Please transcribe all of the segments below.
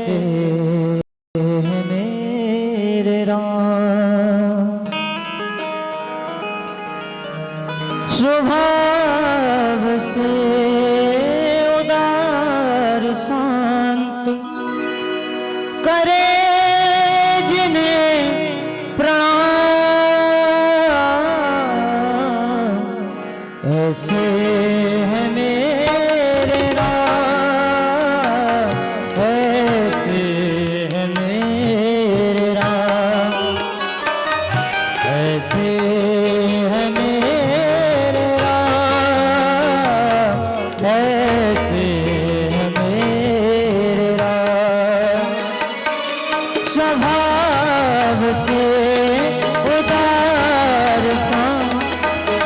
ऐसे है मेरे राम, स्वभाव से उदार शांत, करे जिन्हें प्रणाम, ऐसे है मेरे राम, ऐसे है मेरे राम, ऐसे है मेरे राम, ऐसे है मेरे राम, स्वभाव से उदार शांत,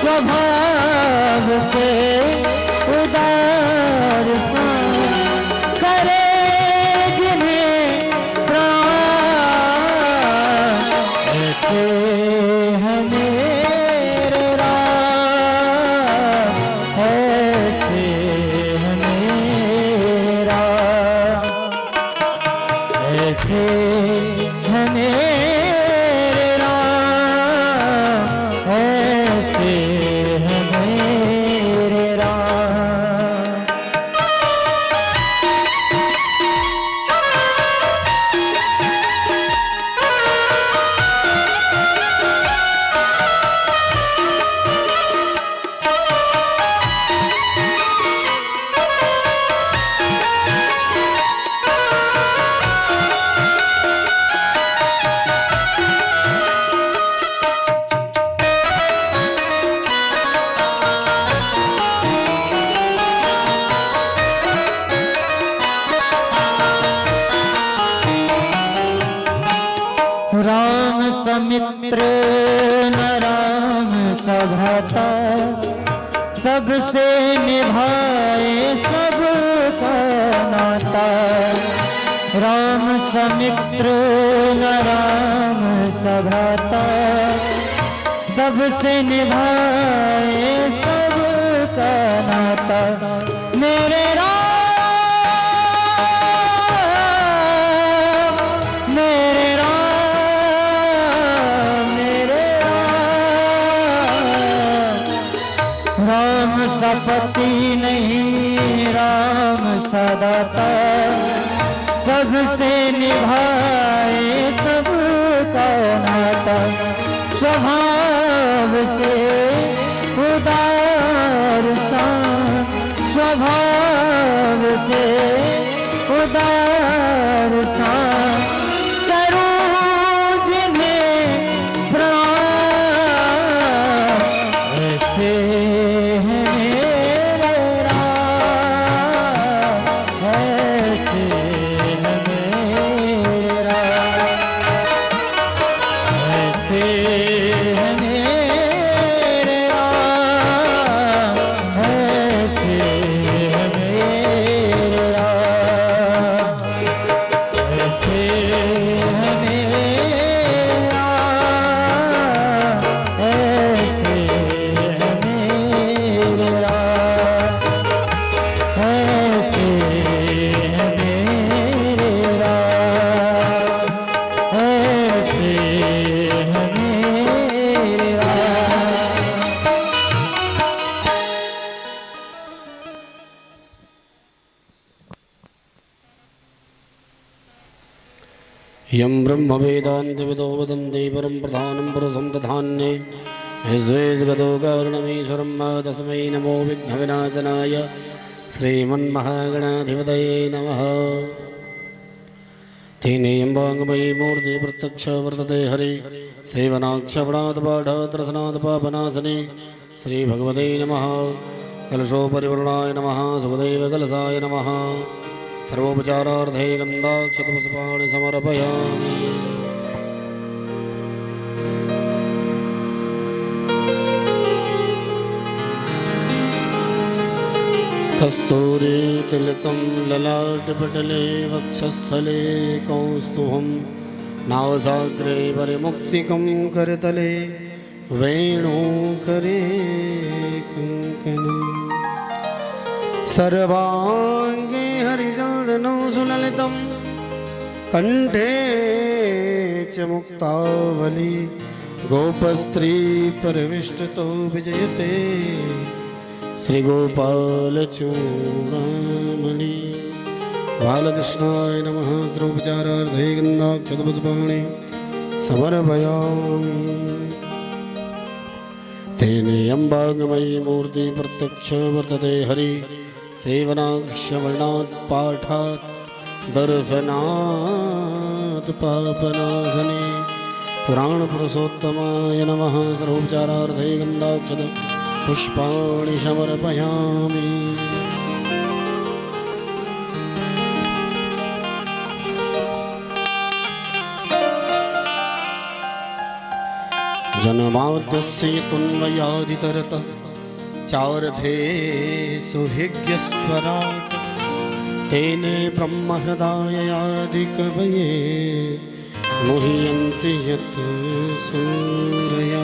स्वभाव से उदार शांत, करे जिन्हें प्रणाम, ऐसे है मेरे राम, ऐसे है मेरे राम, ऐसे है मेरे राम, ऐसे है मेरे राम। राम समित्र न राम सभ्राता, सबसे निभाए सबका नाता, राम समित्र न राम सभ्राता, सबसे निभाए सबका नाता, मेरे राम, मेरे राम, मेरे राम, राम सा पति नहीं राम सा दाता, सबसे निभाए सबका नाता, स्वभाव से उदार शांत, स्वभाव से उदार शांत, करूं जिन्हें प्रणाम, ऐसे है मेरे राम, ऐसे है मेरे राम, ऐसे है मेरे राम, ऐसे है मेरे राम, ऐसे है मेरे राम, ऐसे है मेरे राम, ऐसे है मेरे राम, ऐसे है मेरे राम। यं ब्रह्मवेदान्तिविदो वदन्ति परं प्रधानं पुरुषं दधान्ये विश्वेशगतो कारणमीश्वरं मा तस्मै नमो विघ्नविनाशनाय श्रीमन्महागणाधिपतये नमः। तेनेयं वाङ्मयी मूर्ति प्रत्यक्ष वर्तते हरि सेवनाक्षपणात्पाठदर्शनात् पापनाशने श्रीभगवते नमः। कलशोपरिवर्णाय नमः, सुखदैवकलशाय नमः। सर्वोपचारार्थे गन्धाक्षतपुष्पाणि समर्पयामि। कस्तूरी तिलकं ललाटपटले वक्षस्थले कौस्तुभं नासाग्रे परिमुक्तिकं करतले वेणुकरे कंकणम् सर्वाङ्गे हरिचन्दनं सुललितं कंठे च मुक्तावली गोपस्त्री परविष्टतो विजयते श्री गोपाल चूड़ामणि बालकृष्णाय नमः सर्वोपचारार्थे गन्धाक्षतपुष्पाणि समर्पयामि तेने अम्बागमयी मूर्ति प्रत्यक्ष वर्तते हरि सेवनाक्षवर्णात् पाठात् दर्शनात् पापनाशने पुराण पुरुषोत्तमाय नमः सर्वोपचारार्थे गन्धाक्षत पुष्पाणि समर्पयामि जन्माद्यस्य तुन्वयादितरतः चार्थे सुभिज्ञस्वराट् तेने ब्रह्महृदाययादिकवये मुह्यन्ति यत् सूरया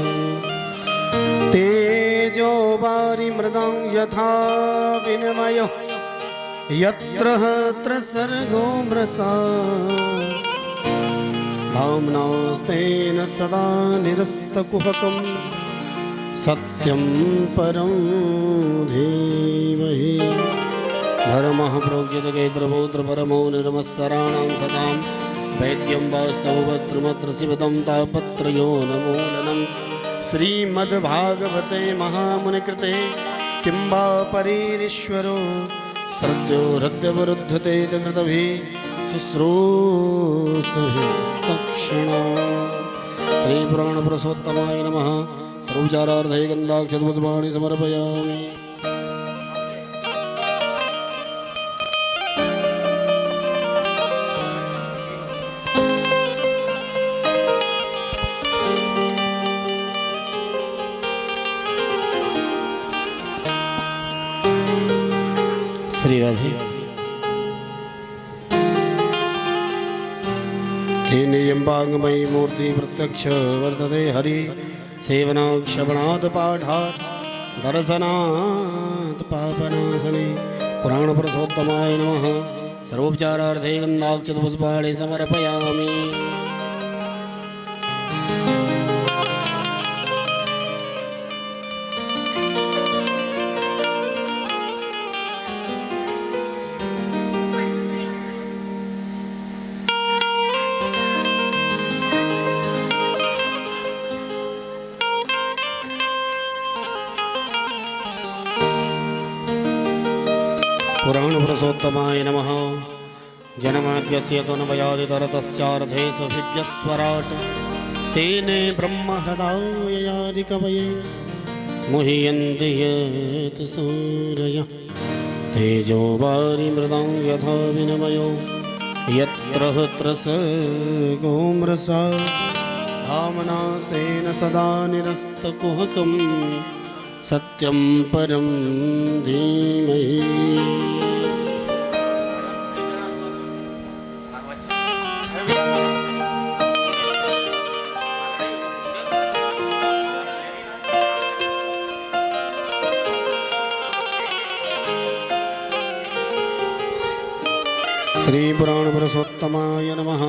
तेजो वारिमृदां यथा विनिमयो यत्र सर्गो मृषा धाम्नास्तेन सदा निरस्तकुहकं सत्यं परं धीमहि धर्मः प्रोज्यते केन्द्रभूत्र परमो निर्मत्सराणां सदां वैद्यं वास्तववस्त्रमत्र शिवदं तापत्रयो नमोलनं श्रीमद्भागवते महामुनिकृते किं वा परीरीश्वरो सद्यो हृद्यवरुध्यते कृतभिः शुश्रूषभिस्तक्षणा श्रीपुराण पुरुषोत्तमाय नमः सर्वोपचारार्थे गन्धाक्षतपुष्पाणि समर्पयामि श्री राधे तेनेयम्बाङ्गमयी मूर्ति प्रत्यक्ष वर्तते हरि सेवनाक्षवणात् पाठात् दर्शनात् पापनाशने पुराण पुरुषोत्तमाय नमः सर्वोपचारार्थे गन्धाक्षतपुष्पाणि समर्पयामि पुराण पुरुषोत्तमाय नमः जन्माद्यस्य तुन्वयादितरतश्चार्थे सुभिज्ञस्वराट् तेने ब्रह्महृदाययादिकवये मुह्यन्ति यत् सूरयः तेजो वारिमृदां यथा विनिमयो यत्र सर्गो मृषा धाम्नास्तेन सदा निरस्तकुहकं सत्यं परं धीमहि श्री पुराण पुरुषोत्तमाय नमः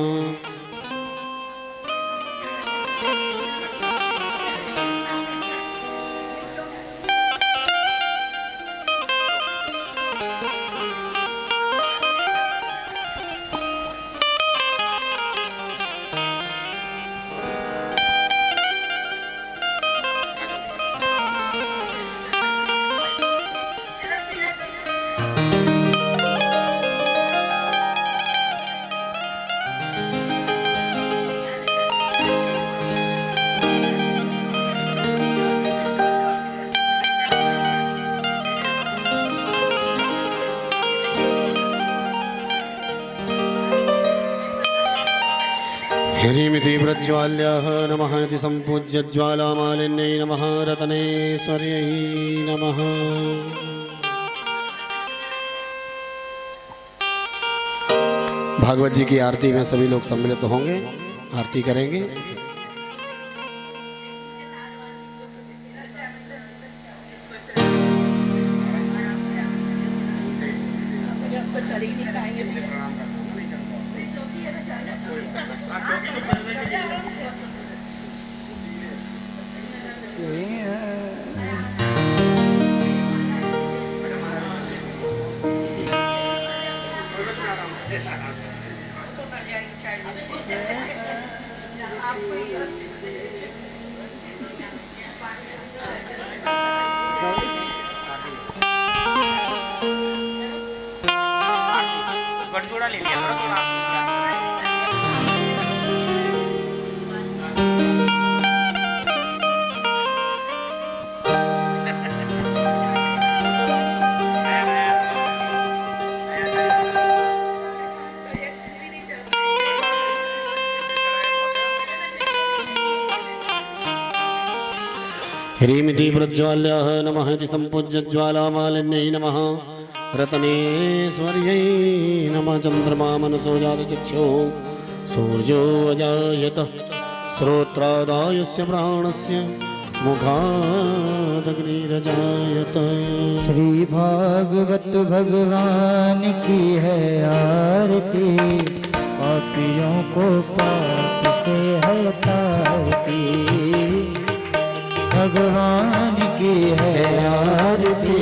ह्रीमिति प्रज्वाल्याः नमः इति सम्पूज्य ज्वालामालिन्यै नमः रत्नेश्वर्यै नमः। भागवत जी की आरती में सभी लोग सम्मिलित होंगे, आरती करेंगे। चल ही नहीं पाएंगे। गठजोड़ा ले लिया करो थोड़ा। ह्रीमिति प्रज्वाल्याः नमः इति सम्पूज्य ज्वालामालिन्यै नमः रत्नेश्वर्यै नमः चन्द्रमा मनसो जातचक्षुः सूर्यो अजायत श्रोत्रादायस्य प्राणस्य मुखादग्निरजायत। श्री भागवत भगवान की है आरती, पापियों को पाप से है तारती। भगवान की है आरती,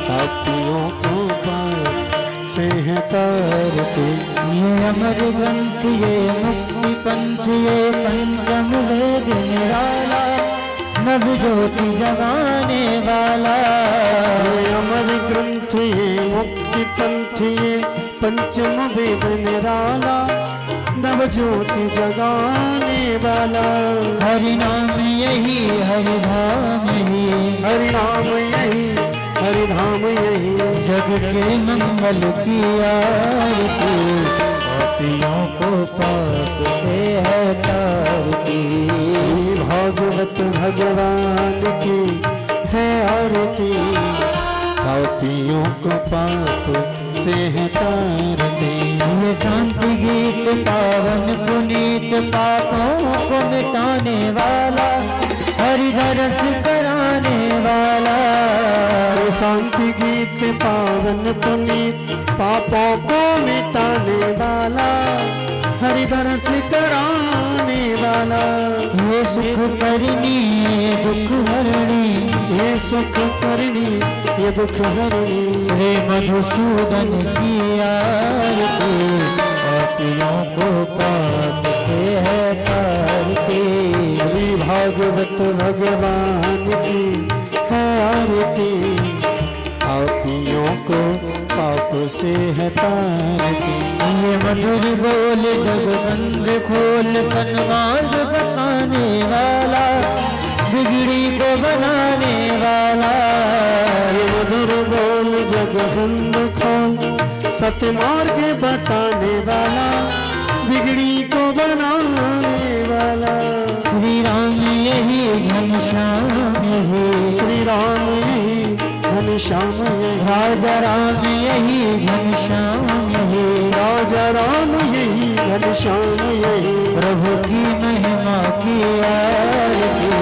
पापियों को पाप से है तारती। ये अमर ग्रंथ ये मुक्ति पंथ ये पंचम वेद निराला, नव ज्योति जगाने वाला। ये अमर ग्रंथ ये मुक्ति पंथ ये पंचम वेद निराला, नव ज्योति जगाने वाला। हरि नाम यही हरि धाम यही, हरि नाम यही हरि धाम यही, जग के मंगल की आरती। पापियों को पाप से है तारती। श्री भागवत भगवान की है आरती, पापियों को पाप से है तारती। ये शांति गीत पावन पुनीत पापों को मिटाने वाला, हरिधरस कराने वाला। ये शांति गीत पावन पुनीत पापों को मिटाने वाला, हरिदरस कराने वाला। ये सुख करनी ये दुख हरणी, ये सुख करनी ये दुख हरणी। श्री मधुसूदन की आरती, पापियों को पाप से है तारती। श्री भागवत भगवान की है आरती, पापियों को पाप से है तारती। ये मधुर बोल जगबंद खोल सन्मार्ग बताने वाला, बिगड़ी को बनाने वाला। ये मधुर बोल जगबंद खोल सतमार्ग बताने वाला, बिगड़ी को बनाने वाला। श्री राम यही घनश्याम यही, श्री राम यही घनश्याम यही, राजा राम यही घनश्याम यही। राजा राम यही घनश्याम यही। प्रभु की महिमा की आरती,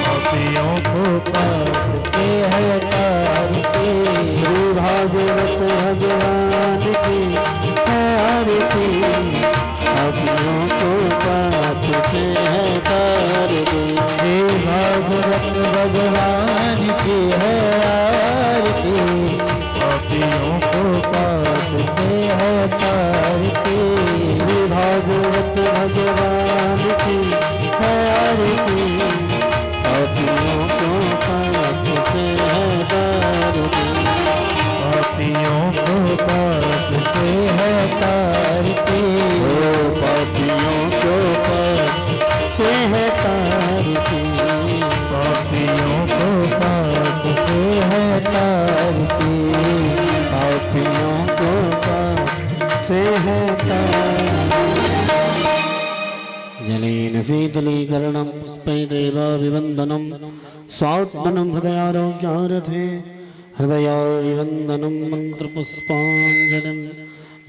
पापियों को पाप से है तारती। श्री भागवत भगवान की है आरती, पापियों को पाप से है तारती। श्री भागवत भगवान की है आरती, पापियों को पाप से है तारती। श्री भागवत भगवान की है आरती, पापियों को पाप से है तारती। पापियों को पाप से है तारती। ओ पापियों को पाप से है तारती। पापियों को पाप से है तारती। पापियों को पाप से है तारती। जलेन शीतलीकरणं पुष्पै देवाभिवन्दनं, स्वात्मनं हृदयारोग्यारथे हृदयाभिवन्दनं मन्त्रपुष्पाञ्जलिं।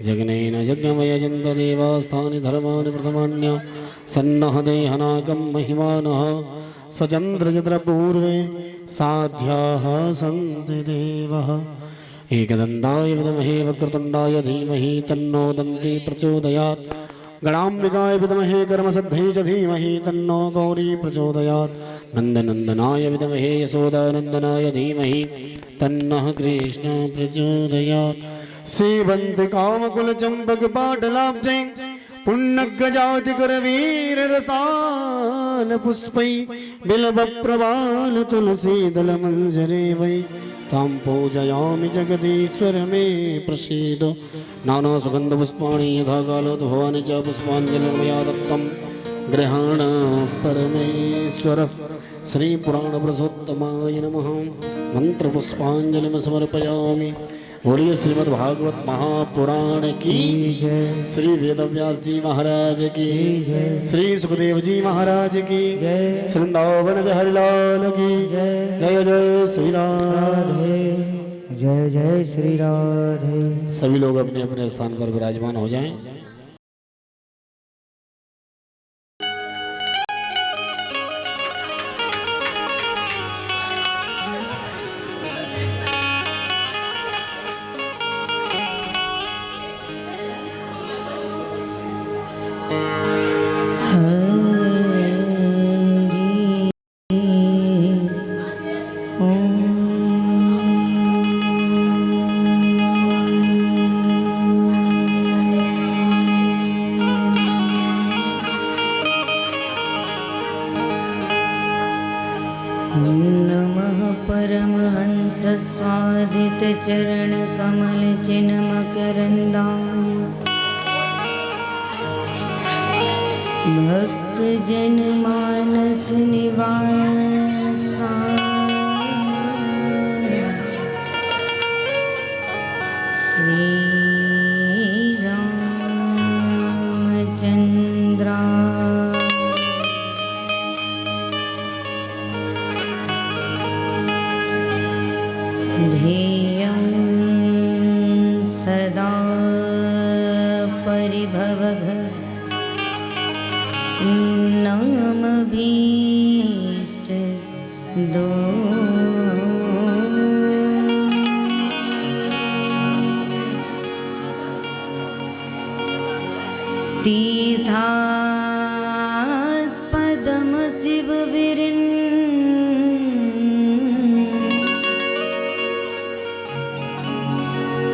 जगनेन यज्ञमयजन्त देवास्तानि धर्माणि प्रथमान्य सन्नः देहनाकं महिमानः सचन्द्रचन्द्रपूर्वे साध्याः सन्ति देवः। एकदन्ताय विद्महे वक्रतुण्डाय धीमहि तन्नो दन्ती प्रचोदयात्। गणाम्बिकाय विद्महे कर्मसिद्ध्यै च धीमहि तन्नो गौरी प्रचोदयात् नन्दनन्दनाय विद्महे यशोदानन्दनाय धीमहि तन्नः कृष्ण प्रचोदयात् सेवन्ति कामकुलचम्पकपाटलाब्जै पुण्यगजातिकरवीररसाल पुष्पै बिल्वप्रवाल तुलसीदलमञ्जरे वै तां पूजयामि जगदीश्वर मे प्रसीद नानासुगन्धपुष्पाणि यथा कालोद्भवानि च पुष्पाञ्जलिं मया दत्तं गृहाण परमेश्वर श्रीपुराणपुरुषोत्तमाय नमः मन्त्रपुष्पाञ्जलिं समर्पयामि। बोलिए श्रीमद्भागवत महापुराण की जय। श्री वेदव्यास जी महाराज की जय। श्री सुखदेव जी महाराज की जय। वृंदावन बिहारी लाल की जय। जय जय श्री राम। राधे जय जय श्री राधे। सभी लोग अपने अपने स्थान पर विराजमान हो जाएं। नमः परमहंस स्वादित चरण कमल चिन्ह मकरंदाय भक्त जन मानस निवासाय श्री रामचंद्रा ध्येयं सदा परिभवः नामभीष्ट दो तीर्थास्पदम शिव विरिन्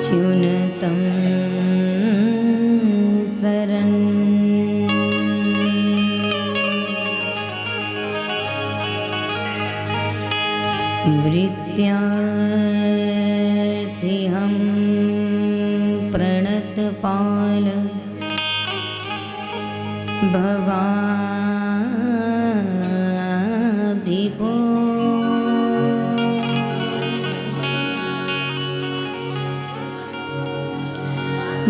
च्युनतं शरन् वृत्यार्थिहं प्रणतपाल भवाब्धिपो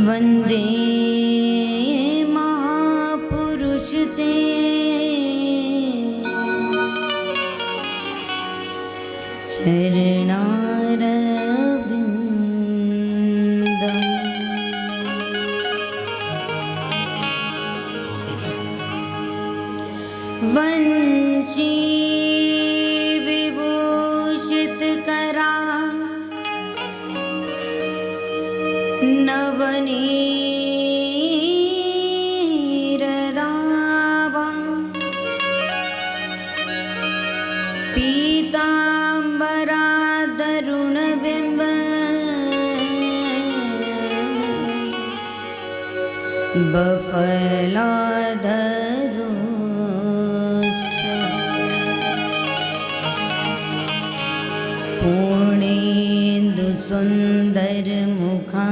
वन्दे महापुरुष ते चरणारविन्दम् वंशी विभूषित करा नवनीरदावा पीताम्बरा तरुणबिम्ब बफलाधरोष्ठ पूर्णेन्दु सुन्दर मुखा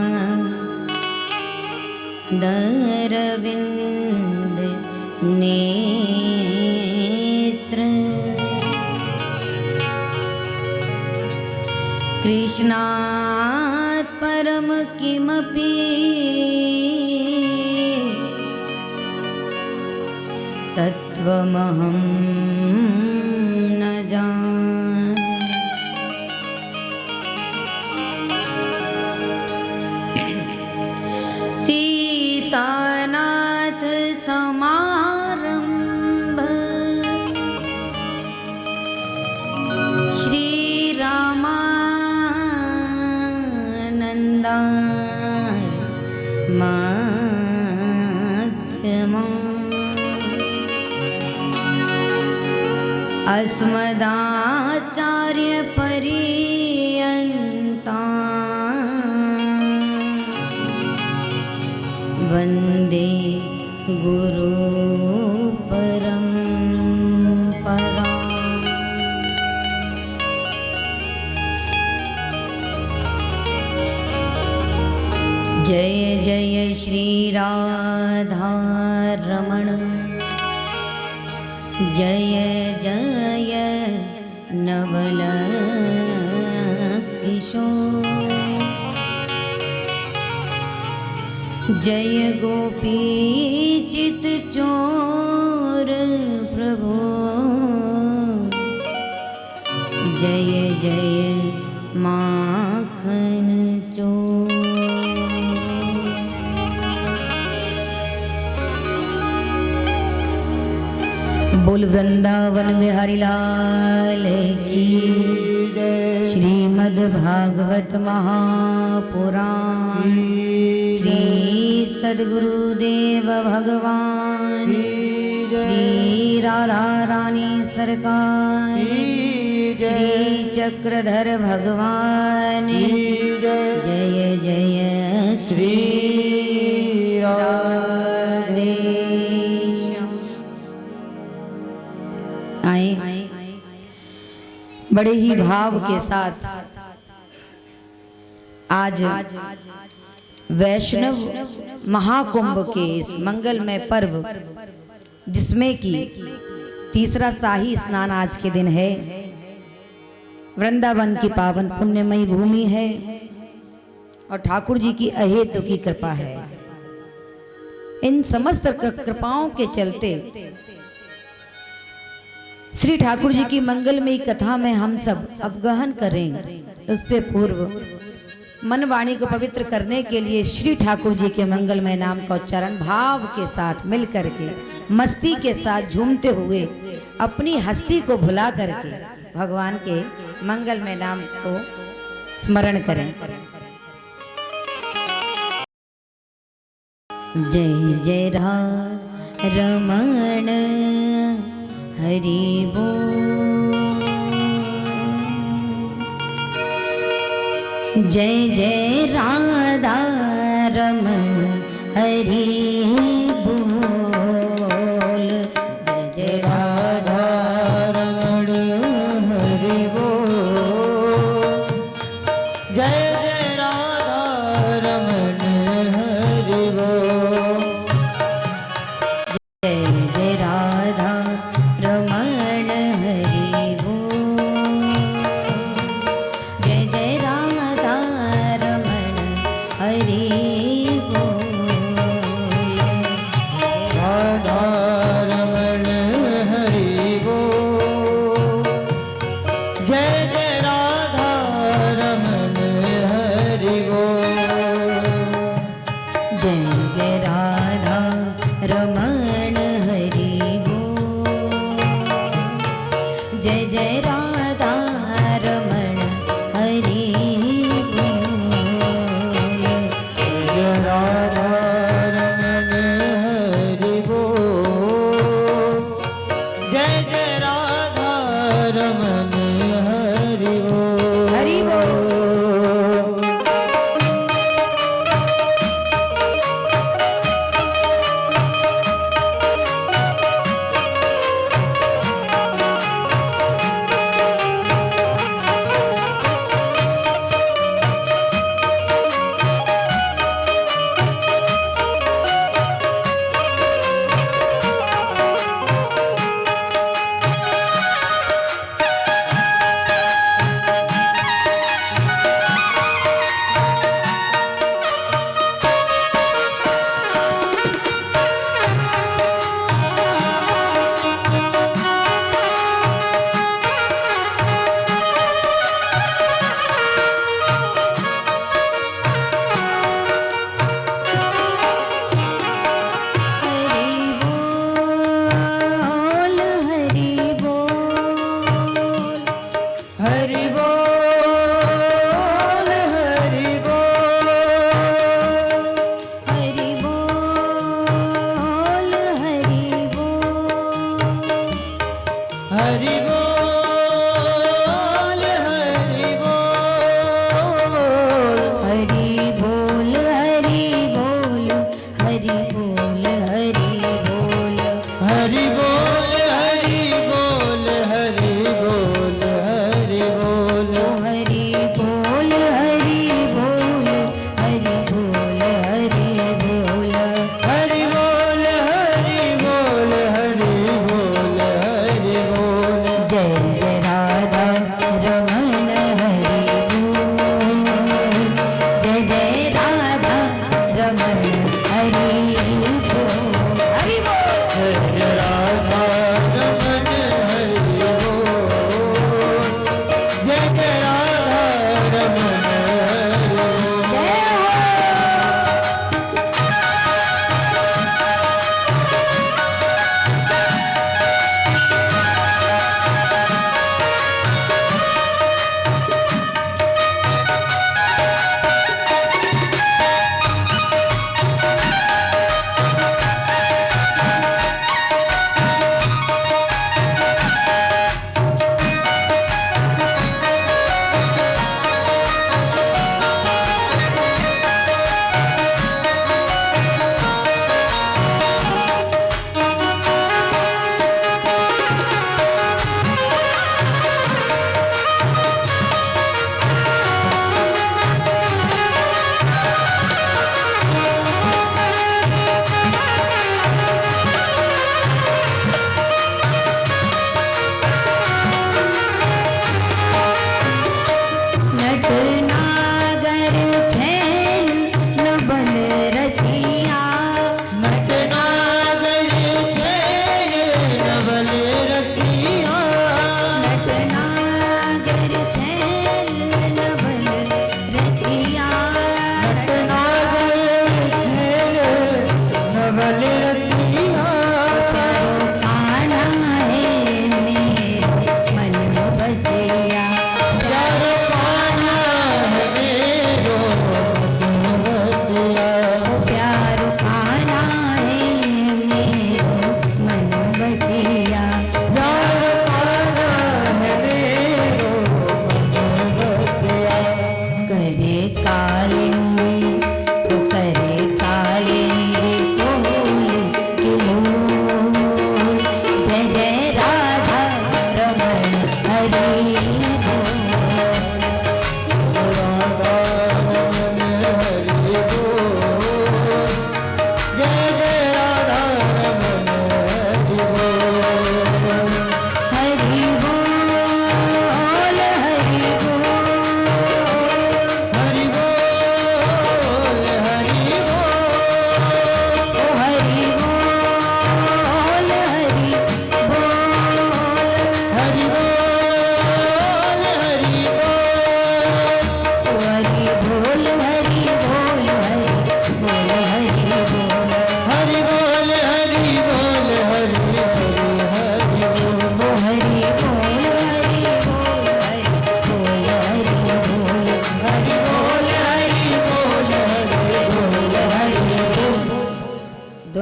दरविंद नेत्र कृष्णात् परम किमपि तत्त्वमहं न जाने। सीतानाथ समारंभ श्री रामानंदा माध्यम अस्मदाचार्य पर्यन्ता वन्दे गुरु परम्परा। जय जय श्री राधा रमण, जय जय नवल किशोर, जय गोपी चित चोर प्रभु, जय जय माखन चोर। बोल वृंदावन बिहारी लाल की जय। श्रीमद् भागवत महापुराण श्री सद्गुरुदेव भगवान श्री राधा रानी सरकार श्री चक्रधर भगवान जय जय श्री राधे। आए बड़े ही भाव के साथ आज वैष्णव महाकुंभ के इस मंगलमय पर्व, जिसमें कि तीसरा शाही स्नान आज के दिन है, वृंदावन की पावन पुण्यमयी भूमि है और ठाकुर जी की अहेतु की कृपा है। इन समस्त कृपाओं के चलते श्री ठाकुर जी की मंगलमयी कथा में हम सब अवगहन करेंगे। उससे पूर्व मन वाणी को पवित्र करने के लिए श्री ठाकुर जी के मंगलमय नाम का उच्चारण भाव के साथ मिल करके मस्ती के साथ झूमते हुए अपनी हस्ती को भुला करके भगवान के मंगलमय नाम को स्मरण करें। जय जय रमण हरि बोल, जय जय राधा रमण हरि बोल, जय जय राधा रमण हरि बोल, जय जय राधा रमण हरि बोल, जय जय राधा रमण हरि बोल, जय जय राधा रमण हरि बोल, राधा रमण हरि बोल, जय जय राधा रमण हरि बोल, जय जय राधा रमण हरि बोल, जय जय राधा रमण हरि बोल, जय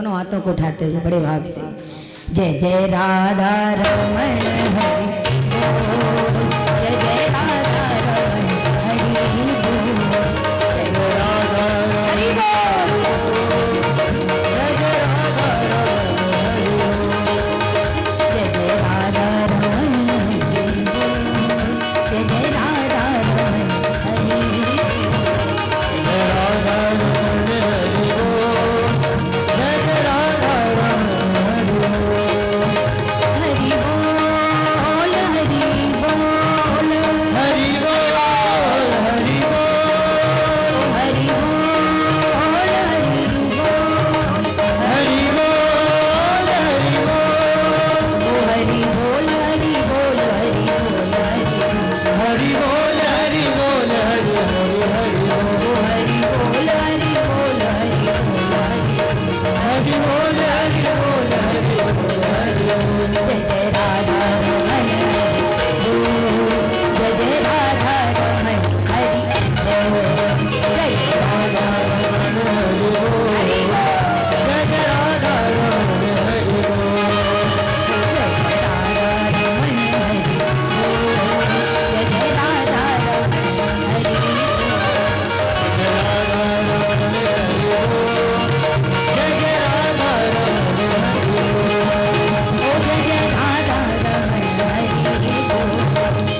दोनों हाथों को उठाते हुए बड़े भाव से जय जय राधा रमण हरि बोल, जय जय राधा रमण हरि बोल, जय जय राधा हरि बोल,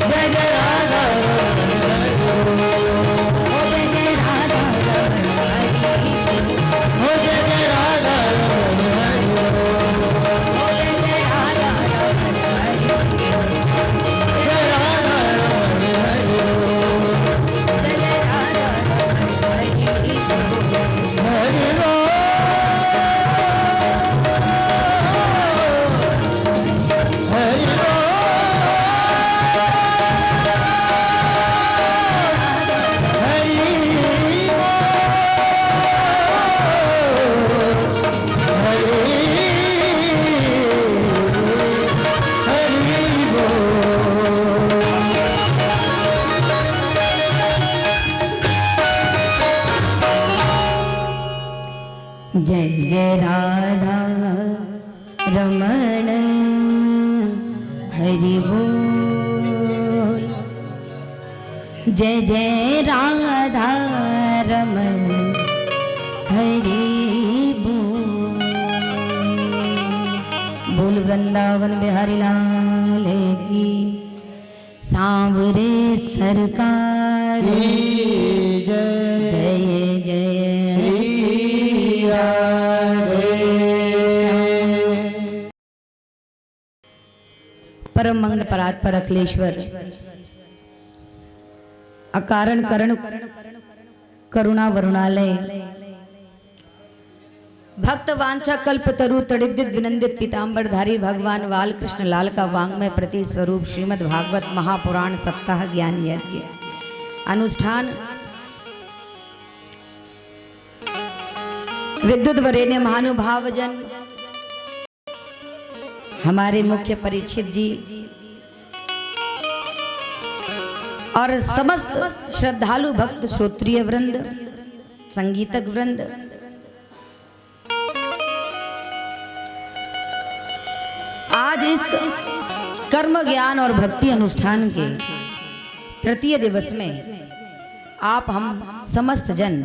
जय जय राधा जय जय राधा रमण हरि बोल, जय जय राधा रमण हरि जय जय राधा रमण हरि बोल, जय जय राधा रमण हरि बोल, बोल वृंदावन बिहारी लाल की सांवरे सरकार जय जय जय श्री राधे। परम मंगल परात्पर अखिलेश्वर अकारण करण करुणा वरुणालय भक्त वांछा कल्प तरु तड़िदित विनंदित पीताम्बरधारी भगवान बाल कृष्ण लाल का वांग्मय प्रति स्वरूप श्रीमद् भागवत महापुराण सप्ताह ज्ञान यज्ञ अनुष्ठान विद्युत वरेण्य महानुभाव जन हमारे मुख्य परीक्षित जी और समस्त श्रद्धालु भक्त श्रोत्रिय वृंद संगीतक वृंद आज इस कर्म ज्ञान और भक्ति अनुष्ठान के तृतीय दिवस में आप हम समस्त जन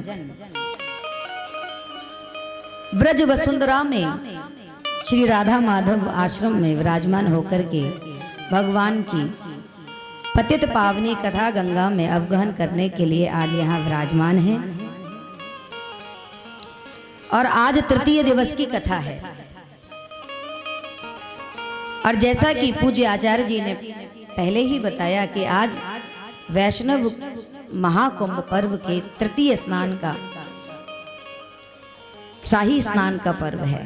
ब्रज वसुंधरा में श्री राधा माधव आश्रम में विराजमान होकर के भगवान की पतित पावनी कथा गंगा में अवगहन करने के लिए आज यहाँ विराजमान हैं और आज तृतीय दिवस की कथा है। और जैसा कि पूज्य आचार्य जी ने पहले ही बताया कि आज वैष्णव महाकुंभ पर्व के तृतीय स्नान का शाही स्नान का पर्व है।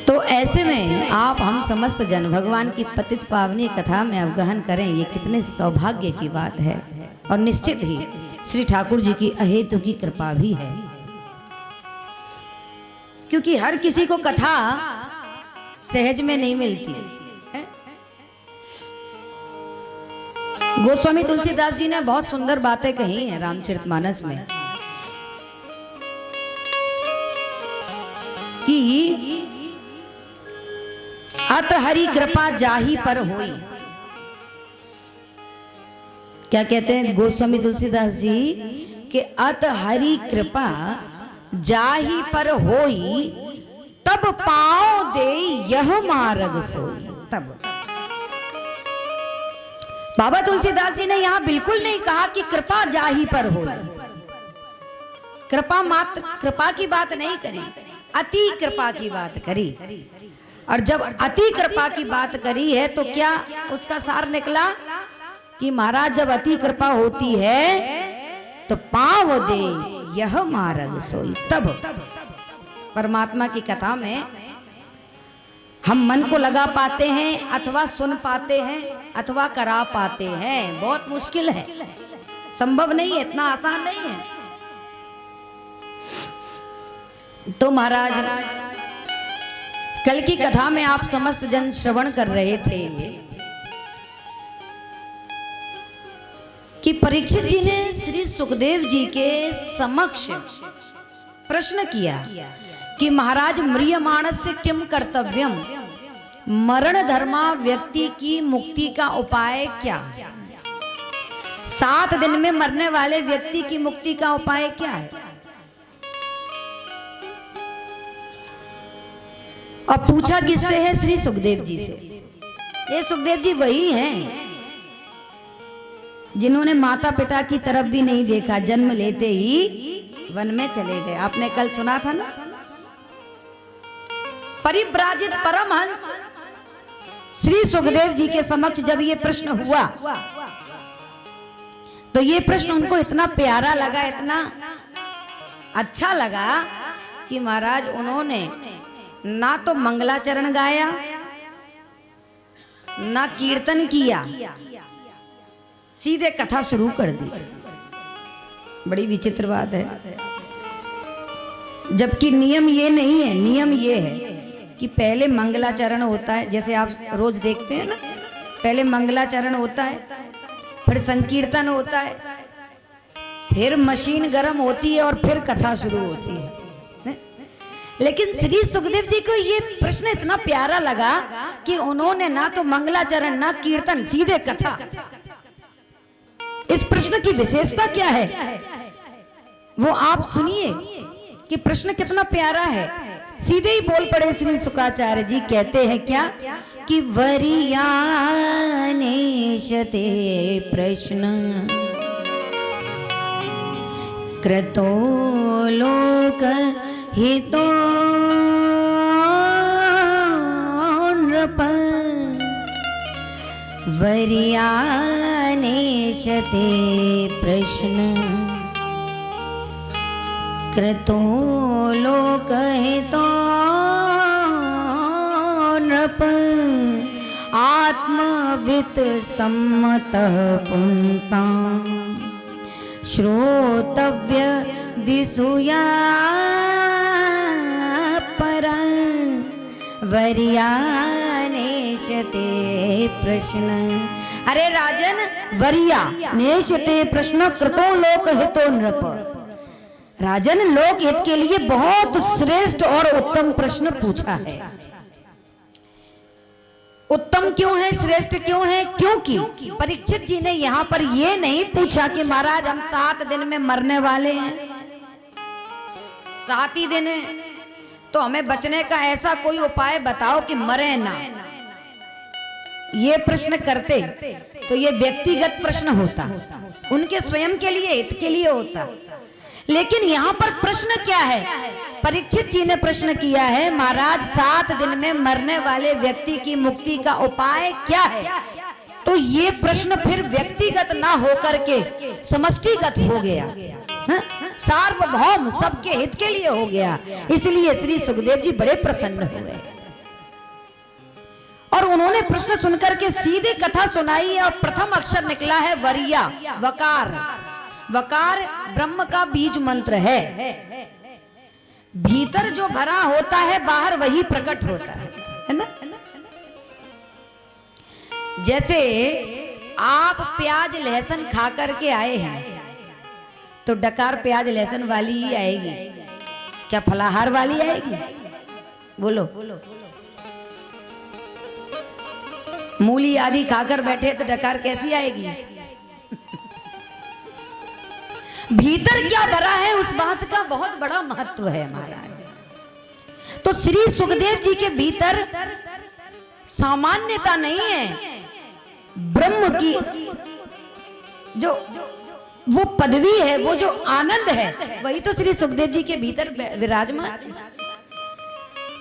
तो ऐसे में आप हम समस्त जन भगवान की पतित पावनी कथा में अवगहन करें, ये कितने सौभाग्य की बात है और निश्चित ही श्री ठाकुर जी की अहेतु की कृपा भी है, क्योंकि हर किसी को कथा सहज में नहीं मिलती है। गोस्वामी तुलसीदास जी ने बहुत सुंदर बातें कही हैं रामचरितमानस में अत हरि कृपा जाहि पर होई। क्या कहते हैं गोस्वामी तुलसीदास जी कि अत हरि कृपा जाहि पर होई, तब पाँव दे यह मार्ग सोई। तब बाबा तुलसीदास जी ने यहां बिल्कुल नहीं कहा कि कृपा जाहि पर होई, कृपा मात्र कृपा की बात नहीं करी, अति कृपा की बात करी। और जब अति कृपा की बात करी है तो क्या उसका सार निकला कि महाराज जब अति कृपा होती है तो पाँव दे यह मार्ग सोई। तब परमात्मा की कथा में हम मन को लगा पाते हैं अथवा सुन पाते हैं अथवा करा पाते हैं। बहुत मुश्किल है, संभव नहीं है, इतना आसान नहीं है। तो महाराज कल की कथा में आप समस्त जन श्रवण कर रहे थे कि परीक्षित जी ने श्री सुखदेव जी के समक्ष प्रश्न किया कि महाराज म्रियमाणस्य किम कर्तव्यम, मरण धर्मा व्यक्ति की मुक्ति का उपाय क्या? 7 दिन में मरने वाले व्यक्ति की मुक्ति का उपाय क्या है? अब पूछा किससे है? श्री सुखदेव जी से। ये सुखदेव जी वही हैं जिन्होंने माता पिता की तरफ भी नहीं देखा, जन्म लेते ही वन में चले गए। आपने कल सुना था ना, परिव्राजित परमहंस श्री सुखदेव जी के समक्ष जब ये प्रश्न हुआ तो ये प्रश्न उनको इतना प्यारा लगा, इतना अच्छा लगा कि महाराज उन्होंने ना तो मंगलाचरण गाया, ना कीर्तन किया, सीधे कथा शुरू कर दी। बड़ी विचित्र बात है। जबकि नियम ये नहीं है, नियम ये है कि पहले मंगलाचरण होता है, जैसे आप रोज देखते हैं ना, पहले मंगलाचरण होता है, फिर संकीर्तन होता है, फिर मशीन गर्म होती है और फिर कथा शुरू होती है। लेकिन श्री सुखदेव जी को ये प्रश्न इतना प्यारा लगा कि उन्होंने ना तो मंगलाचरण ना कीर्तन, सीधे कथा। इस प्रश्न की विशेषता क्या है वो आप सुनिए कि प्रश्न कितना प्यारा है। सीधे ही बोल पड़े श्री सुखाचार्य जी, कहते हैं क्या कि वरियानेशते प्रश्न क्रतो लोक हितो नृप, वरियानेशते प्रश्न क्रतो लोक हितो नृप, आत्मवित् सम्मतः पुंसां श्रोतव्य दिशुया परं, वरियानेशते प्रश्न। अरे राजन, वरिया नेशते प्रश्न क्रतो लोक हितो नृप। राजन, लोक हित के लिए बहुत श्रेष्ठ और उत्तम प्रश्न पूछा है। उत्तम क्यों है, श्रेष्ठ क्यों है? क्योंकि परीक्षित जी ने यहाँ पर ये नहीं पूछा कि महाराज हम 7 दिन में मरने वाले हैं, 7 ही दिन है, तो हमें बचने का ऐसा कोई उपाय बताओ कि मरे ना। ये प्रश्न करते तो ये व्यक्तिगत प्रश्न होता, उनके स्वयं के लिए, हित के लिए होता। लेकिन यहाँ पर प्रश्न क्या है? परीक्षित जी ने प्रश्न किया है, महाराज 7 दिन में मरने वाले व्यक्ति की मुक्ति का उपाय क्या है? तो ये प्रश्न फिर व्यक्तिगत ना होकर के समष्टिगत हो गया, सार्वभौम सबके हित के लिए हो गया। इसलिए श्री सुखदेव जी बड़े प्रसन्न हुए और उन्होंने प्रश्न सुनकर के सीधे कथा सुनाई है। और प्रथम अक्षर निकला है वरिया, वकार। वकार ब्रह्म का बीज मंत्र है। भीतर जो भरा होता है बाहर वही प्रकट होता है ना। जैसे आप प्याज लहसुन खा करके आए हैं तो डकार प्याज लहसुन वाली ही आएगी, क्या फलाहार वाली आएगी? बोलो। मूली आदि खाकर बैठे तो डकार कैसी आएगी? भीतर क्या भरा है उस बात का बहुत बड़ा महत्व है महाराज। तो श्री सुखदेव जी के भीतर सामान्यता नहीं है, ब्रह्म की जो वो पदवी है, वो जो आनंद है, वही तो श्री सुखदेव जी के भीतर विराजमान है।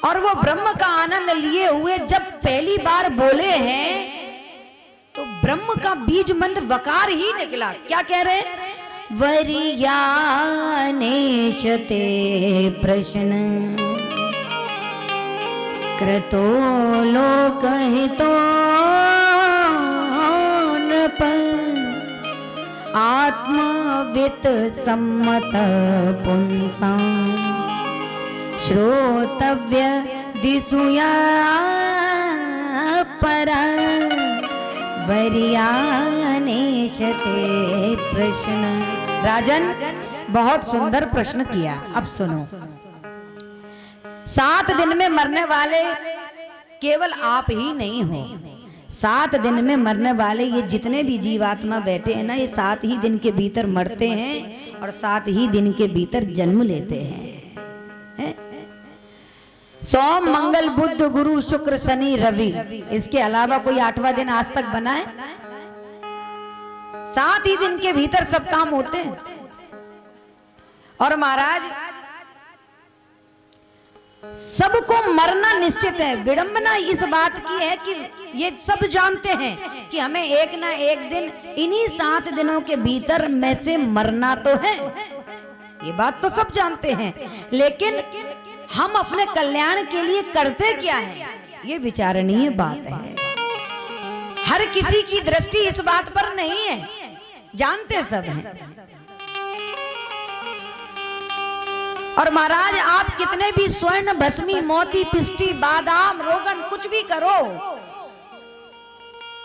और वो ब्रह्म का आनंद लिए हुए जब पहली बार बोले हैं तो ब्रह्म का बीज मंत्र वकार ही निकला। क्या कह रहे हैं? वरियानेशते प्रश्न क्रतो लोकहितो आत्मवित सम्मत पुंसा श्रोतव्य दिसुया परा वरियानेशते प्रश्न। राजन, बहुत सुंदर प्रश्न किया। अब सुनो, 7 दिन में मरने वाले केवल आप ही नहीं हो। 7 दिन में मरने वाले ये जितने भी जीवात्मा बैठे हैं ना, ये 7 ही दिन के भीतर मरते हैं और 7 ही दिन के भीतर जन्म लेते हैं। सोम मंगल बुध गुरु शुक्र शनि रवि, इसके अलावा कोई 8वां दिन आज तक बना है? 7 ही दिन के भीतर सब काम होते हैं। और महाराज सबको मरना निश्चित है। विडंबना इस बात की है कि ये सब जानते हैं कि हमें एक ना एक दिन इन्हीं 7 दिनों के भीतर में से मरना तो है। ये बात तो सब जानते हैं, लेकिन हम अपने कल्याण के लिए करते क्या है, ये विचारणीय बात है। हर किसी की दृष्टि इस बात पर नहीं है, जानते सब हैं। और महाराज आप कितने भी स्वर्ण भस्मी मोती पिष्टी बादाम रोगन कुछ भी करो,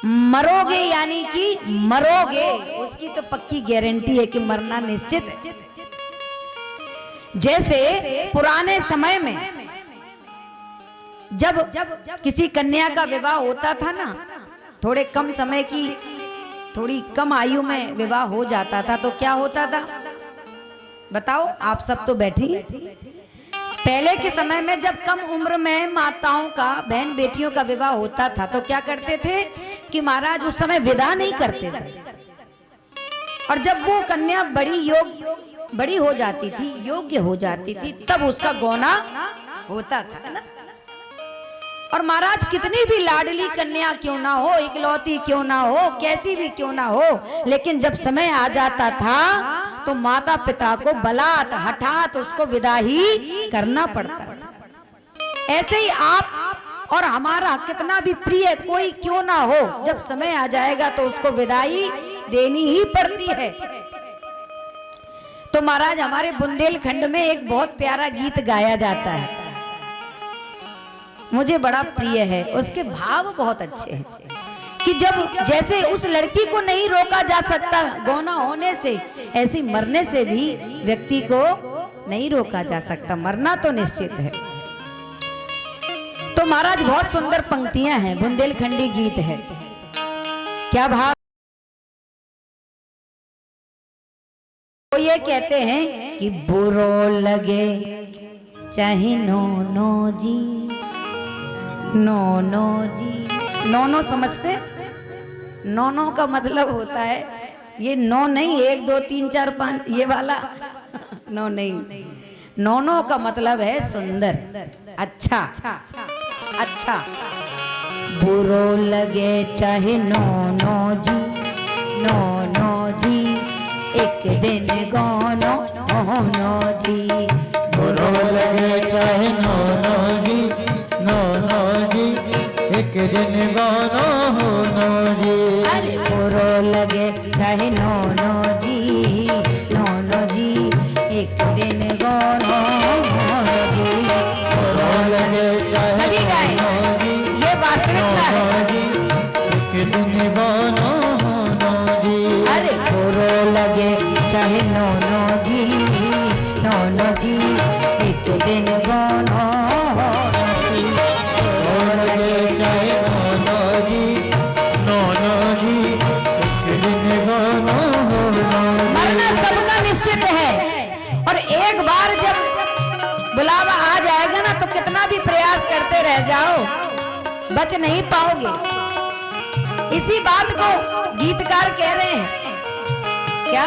मरोगे, यानी कि मरोगे, उसकी तो पक्की गारंटी है कि मरना निश्चित है। जैसे पुराने समय में जब किसी कन्या का विवाह होता था ना, थोड़े कम समय की, थोड़ी कम आयु में विवाह हो जाता था, तो क्या होता था बताओ? आप सब तो बैठी। पहले के समय में जब कम उम्र में माताओं का, बहन बेटियों का विवाह होता था तो क्या करते थे कि महाराज उस समय विदा नहीं करते थे। और जब वो कन्या बड़ी हो जाती थी, योग्य हो जाती थी, तब उसका गौना होता था ना। और महाराज कितनी भी लाडली कन्या क्यों ना हो, इकलौती क्यों ना हो, कैसी भी क्यों ना हो, लेकिन जब समय आ जाता था तो माता पिता को बलात् हठात उसको विदा ही करना पड़ता था। ऐसे ही आप और हमारा कितना भी प्रिय कोई क्यों ना हो, जब समय आ जाएगा तो उसको विदाई देनी ही पड़ती है। तो महाराज हमारे बुंदेलखंड में एक बहुत प्यारा गीत गाया जाता है, मुझे बड़ा प्रिय है। उसके भाव बहुत अच्छे हैं कि जब जैसे उस लड़की को नहीं रोका जा सकता गौना होने से, ऐसी मरने से भी व्यक्ति को नहीं रोका जा सकता, मरना तो निश्चित है। तो महाराज बहुत सुंदर पंक्तियां हैं, बुंदेलखंडी गीत है। क्या भाव? वो ये कहते हैं कि बुरो लगे चाहे नो जी, नो जी। नो समझते? नो का मतलब होता है ये नो नहीं 1 2 3 4 5 ये वाला नो नहीं। नो का मतलब है सुंदर, अच्छा अच्छा। बुरो लगे चाहे नो जी, नो जी, एक दिन गौनो जी। बुरो लगे चाहे नो जी, एक दिन गौनो जी। अरे बुरो लगे चाहे नो जी, एक दिन गौनो जी। बुरो लगे चाहे सभी गाएं, ये वास्तविकता है। एक दिन गौनो जी। अरे बुरो लगे चाहे नो जी, एक दिन गौनो जी। बुरो लगे चाहे नो जी, जाओ, बच नहीं पाओगे। इसी बात को गीतकार कह रहे हैं क्या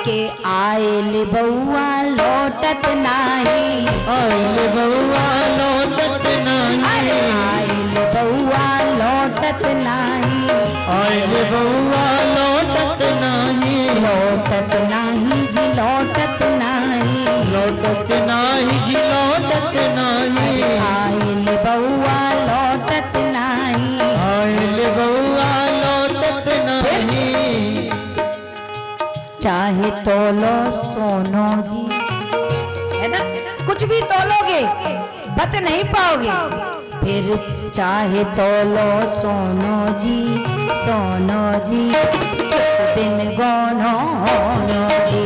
के आयल बउआ लौटत नाही, आयल बउआ लौटत नाही, आयल बउआ लौटत नाही, आयल बउआ लौटत नाही, लौटत नाही जी लौटत नाही, लौटत नाही जी लौटत नाही, आयल बउआ लौटत नाही। आयल बउआ लौटत नाही। चाहे तोलो सोनो जी, है ना, कुछ भी तोलोगे बच नहीं पाओगे। फिर चाहे तोलो सोनो जी, सोनो जी एक दिन गोनो होनो जी,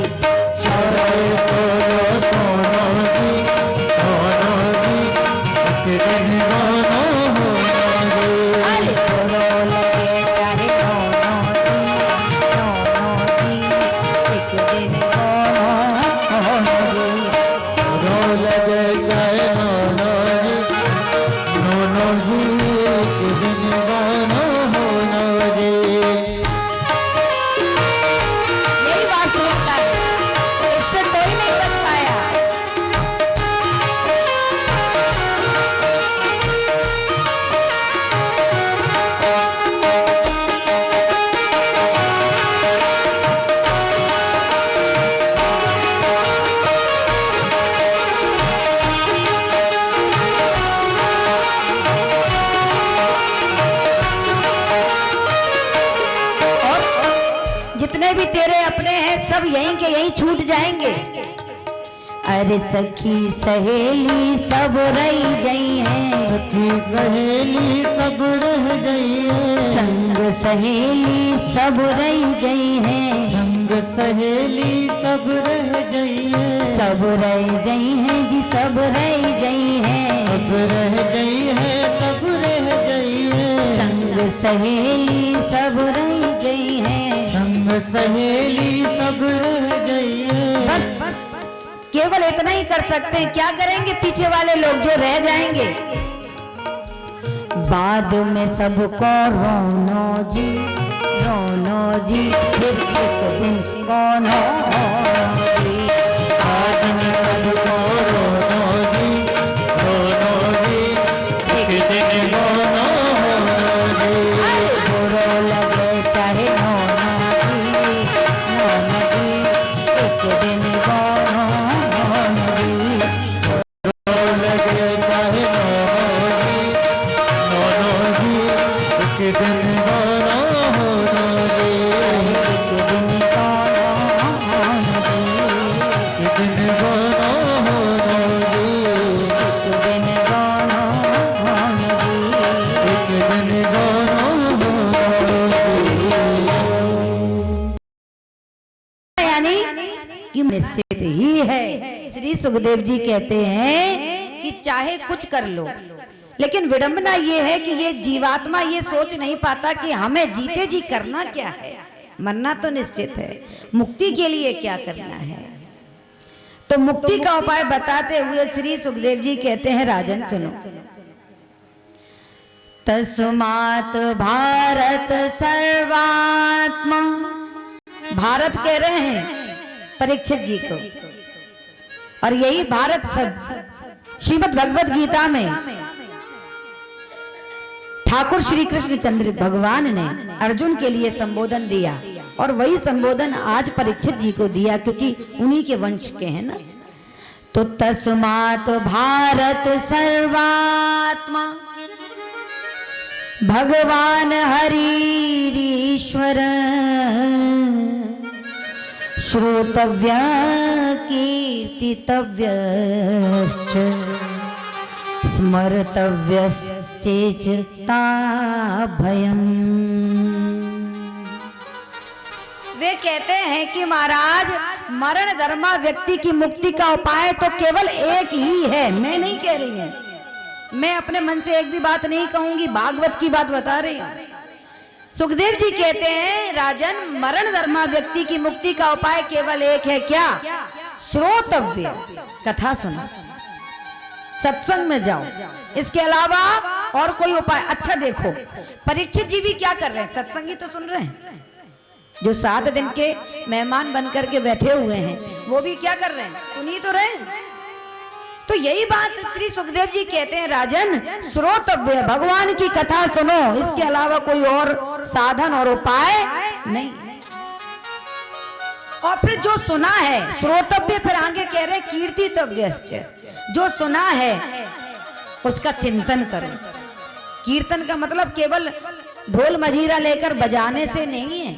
चाहे तोलो सोनो जी, सोनो जी एक दिन गोनो होनो जी। अरे तोलो लगे चाहे गोनो जी, एक दिन गोनो होनो जी। रो लगे जाए नोनो जी, नोनो जी एक दिन गोनो होनो जी। यही वास्तविकता है, इससे कोई नहीं बच पाया। और जितने भी तेरे अपने हैं सब यहीं के यहीं छूट जाएंगे। अरे सखी सहेली सब रही गई हैं, सखी सहेली सब रह गई है, संग सहेली सब रही गई हैं, संग सहेली सब रह गई है, सब रह गई हैं जी सब रह गई हैं, सब रह गई है, सब रह गई है, संग सहेली सब रह गई हैं। संग सहेली सब रह गई है। बस केवल इतना ही कर सकते हैं, क्या करेंगे पीछे वाले लोग जो रह जाएंगे। बाद में सबको रोनो जी, रोनो जी फिर एक दिन कौन होगी, बाद में सबको रोनो जी, रोनो जी एक दिन गोनो होनो जी। बुरो लगे चाहे नोनो जी, नोनो जी एक दिन कौन होगी। रो लगे चाहे नोनो जी, नोनो जी एक दिन गोनो होनो जी। एक दिन कौन होगी, एक दिन गोनो होनो जी, एक दिन कौन होगी। एक दिन गोनो होनो जी। यानी कि निश्चित ही है। श्री सुखदेव जी कहते हैं कि चाहे कुछ कर लो, लेकिन विडंबना ये है कि ये जीवात्मा ये सोच नहीं पाता कि हमें जीते जी करना क्या है। मरना तो निश्चित है, मुक्ति के लिए क्या करना है। तो मुक्ति का उपाय बताते हुए श्री सुखदेव जी कहते हैं, राजन सुनो, तस्मात् भारत सर्वात्मा, भारत कह रहे हैं परीक्षित जी को, और यही भारत शब्द श्रीमद् भगवत गीता में ठाकुर श्री कृष्ण चंद्र भगवान ने अर्जुन के लिए संबोधन दिया, और वही संबोधन आज परीक्षित जी को दिया, क्योंकि उन्हीं के वंश के हैं ना। तो तस्मात् भारत सर्वात्मा, भगवान हरीश्वर, श्रोतव्य कीर्तितव्यश्च, स्मर्तव्यश्चेष्टा भयम्। वे कहते हैं कि महाराज मरण धर्मा व्यक्ति की मुक्ति का उपाय तो केवल एक ही है। मैं नहीं कह रही हूं, मैं अपने मन से एक भी बात नहीं कहूंगी, भागवत की बात बता रही हूं। सुखदेव जी कहते हैं, राजन मरण धर्मा व्यक्ति की मुक्ति का उपाय केवल एक है, क्या? श्रोतव्य, कथा सुनो। सत्संग में जाओ, इसके अलावा और कोई उपाय। अच्छा देखो, परीक्षित जी भी क्या कर रहे हैं, सत्संग ही तो सुन रहे हैं। जो 7 दिन के मेहमान बनकर के बैठे हुए हैं वो भी क्या कर रहे हैं, सुन ही तो रहे हैं। तो यही बात श्री सुखदेव जी कहते हैं, राजन श्रोतव्य, भगवान की कथा सुनो, इसके अलावा कोई और साधन और उपाय नहीं है। और फिर जो सुना है श्रोतव्य, फिर आगे कह रहे कीर्तितव्य, जो सुना है उसका चिंतन करो। कीर्तन का मतलब केवल ढोल मजीरा लेकर बजाने से नहीं है।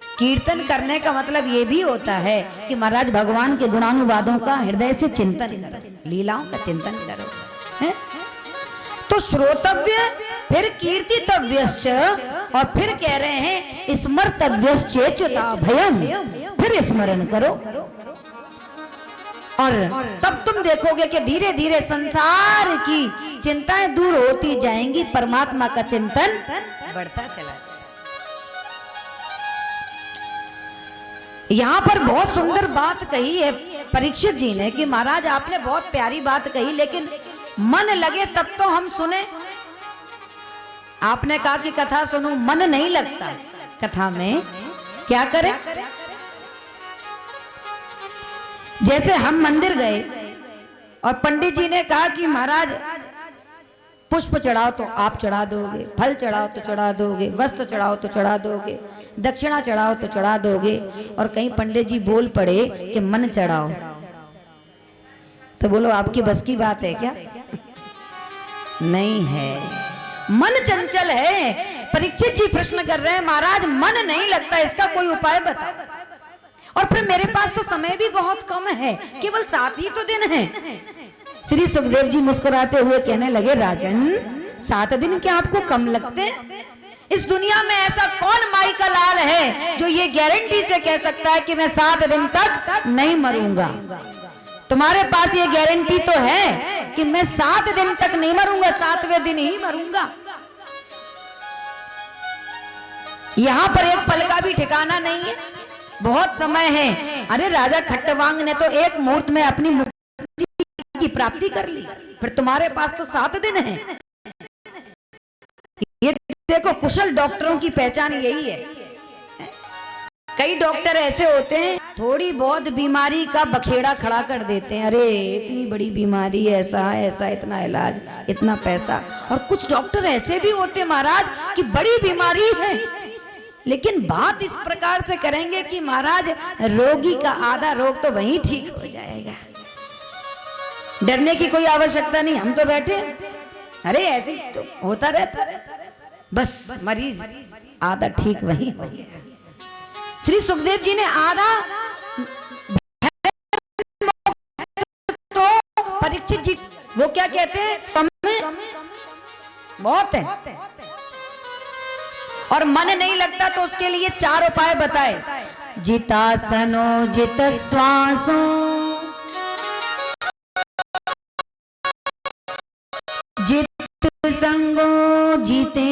कीर्तन करने का मतलब ये भी होता है कि महाराज भगवान के गुणानुवादों का हृदय से चिंतन करो, लीलाओं का चिंतन करो, है? तो श्रोतव्य, फिर कीर्तितव्यश्च, और फिर कह रहे हैं स्मर्तव्यश्चेच्युता भयम, फिर स्मरण करो। और तब तुम देखोगे कि धीरे धीरे संसार की चिंताएं दूर होती जाएंगी, परमात्मा का चिंतन बढ़ता चला जाएगा। यहाँ पर बहुत सुंदर बात कही है परीक्षित जी ने कि महाराज आपने बहुत प्यारी बात कही, लेकिन मन लगे तब तो हम सुने। आपने कहा कि कथा सुनो, मन नहीं लगता कथा में, क्या करें? जैसे हम मंदिर गए और पंडित जी ने कहा कि महाराज पुष्प चढ़ाओ तो आप चढ़ा दोगे, फल चढ़ाओ तो चढ़ा दोगे, वस्त्र चढ़ाओ तो चढ़ा दोगे, दक्षिणा चढ़ाओ तो चढ़ा दोगे। और कहीं पंडित जी बोल पड़े कि मन चढ़ाओ, तो बोलो आपकी बस की बात है क्या? नहीं है, मन चंचल है। परीक्षित जी प्रश्न कर रहे हैं, महाराज मन नहीं लगता, इसका कोई उपाय बताओ। और फिर मेरे पास तो समय भी बहुत कम है, केवल 7 ही तो दिन है। श्री सुखदेव जी मुस्कुराते हुए कहने लगे, राजन 7 दिन क्या आपको कम लगते? इस दुनिया में ऐसा कौन माई का लाल है जो ये गारंटी से कह सकता है कि मैं 7 दिन तक नहीं मरूंगा? तुम्हारे पास ये गारंटी तो है कि मैं 7 दिन तक नहीं मरूंगा, 7वें दिन ही मरूंगा। यहां पर एक पल का भी ठिकाना नहीं है, बहुत समय है। अरे राजा खट्टवांग ने तो एक मुहूर्त में अपनी मुक्ति की प्राप्ति कर ली, फिर तुम्हारे पास तो 7 दिन है। ये देखो, कुशल डॉक्टरों की पहचान यही है। कई डॉक्टर ऐसे होते हैं, थोड़ी बहुत बीमारी का बखेड़ा खड़ा कर देते हैं, अरे इतनी बड़ी बीमारी, ऐसा ऐसा, इतना इलाज, इतना पैसा। और कुछ डॉक्टर ऐसे भी होते हैं महाराज कि बड़ी बीमारी है, लेकिन बात इस प्रकार से करेंगे कि महाराज रोगी का आधा रोग तो वहीं ठीक हो जाएगा, डरने की कोई आवश्यकता नहीं, हम तो बैठे, अरे ऐसे तो होता रहता है, बस मरीज आधा ठीक वहीं हो गया। श्री सुखदेव जी ने आधा तो परीक्षित जी वो क्या कहते हैं, कम में बहुत है और मन नहीं लगता, तो उसके लिए 4 उपाय बताए। जितासनो जित श्वासो, जित संगो जीते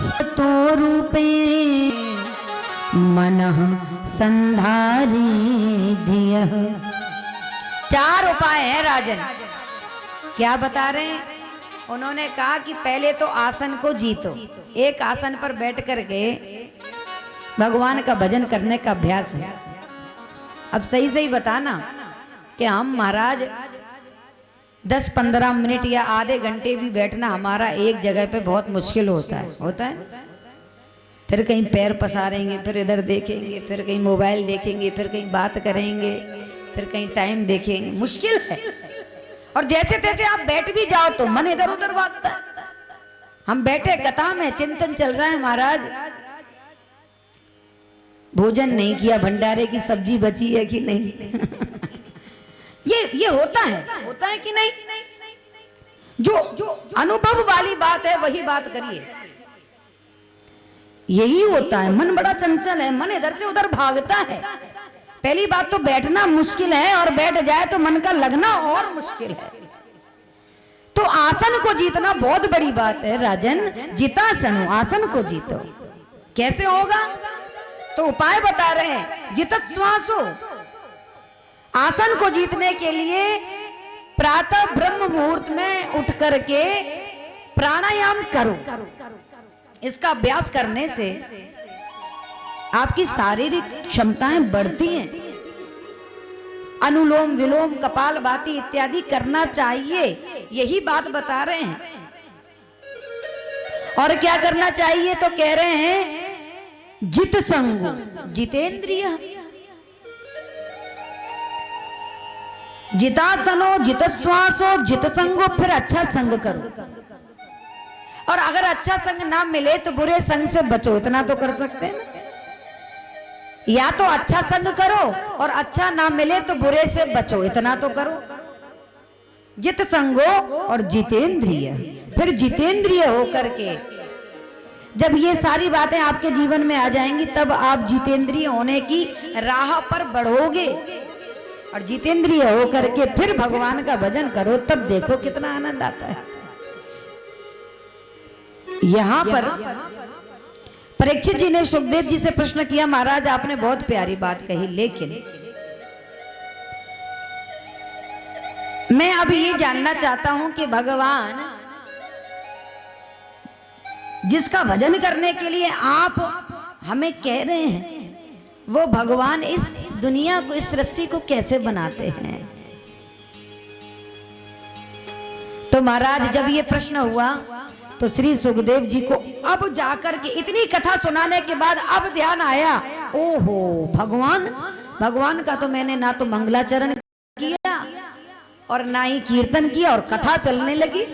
सतो रूपे, मनः संधारी धियः। 4 उपाय है राजन। क्या बता रहे हैं? उन्होंने कहा कि पहले तो आसन को जीतो, एक आसन पर बैठ करके भगवान का भजन करने का अभ्यास है। अब सही सही बताना कि हम महाराज 10-15 मिनट या आधे घंटे भी बैठना हमारा एक जगह पे बहुत मुश्किल होता है फिर कहीं पैर पसारेंगे, फिर इधर देखेंगे, फिर कहीं मोबाइल देखेंगे, फिर कहीं बात करेंगे, फिर कहीं टाइम देखेंगे, मुश्किल है। और जैसे तैसे आप बैठ भी जाओ तो मन इधर उधर भागता है। हम बैठे कथा में, चिंतन चल रहा है, महाराज भोजन नहीं किया, भंडारे की सब्जी बची है कि नहीं ये होता है कि नहीं? जो अनुभव वाली बात है वही बात करिए। यही होता है, मन बड़ा चंचल है, मन इधर से उधर भागता है। पहली बात तो बैठना मुश्किल है, और बैठ जाए तो मन का लगना और मुश्किल है। तो आसन को जीतना बहुत बड़ी बात है राजन। जितासनो, आसन को जीतो। कैसे होगा? तो उपाय बता रहे हैं। जितत श्वासो, आसन को जीतने के लिए प्रातः ब्रह्म मुहूर्त में उठ करके प्राणायाम करो। इसका अभ्यास करने से आपकी शारीरिक क्षमताएं बढ़ती हैं। अनुलोम विलोम कपालभाति इत्यादि करना चाहिए, यही बात बता रहे हैं। और क्या करना चाहिए तो कह रहे हैं जित संगो जितेंद्रिय, जितासनो जित श्वासो जित संगो, फिर अच्छा संग करो। और अगर अच्छा संग ना मिले तो बुरे संग से बचो, इतना तो कर सकते हैं ना। या तो अच्छा संग करो और अच्छा ना मिले तो बुरे से बचो, इतना तो करो। जित संगो और जितेंद्रिय, फिर जितेंद्रिय होकर के जब ये सारी बातें आपके जीवन में आ जाएंगी तब आप जितेंद्रिय होने की राह पर बढ़ोगे। और जितेंद्रिय होकर के फिर भगवान का भजन करो, तब देखो कितना आनंद आता है। यहां पर परीक्षित जी ने सुखदेव जी से प्रश्न किया, महाराज आपने बहुत प्यारी बात कही, लेकिन मैं अब ये जानना चाहता हूं कि भगवान जिसका भजन करने के लिए आप हमें कह रहे हैं, वो भगवान इस दुनिया को, इस सृष्टि को कैसे बनाते हैं? तो महाराज जब ये प्रश्न हुआ तो श्री सुखदेव जी को अब जाकर के इतनी कथा सुनाने के बाद अब ध्यान आया, ओहो भगवान का तो मैंने ना तो मंगलाचरण किया और ना ही कीर्तन किया, और कथा चलने लगी।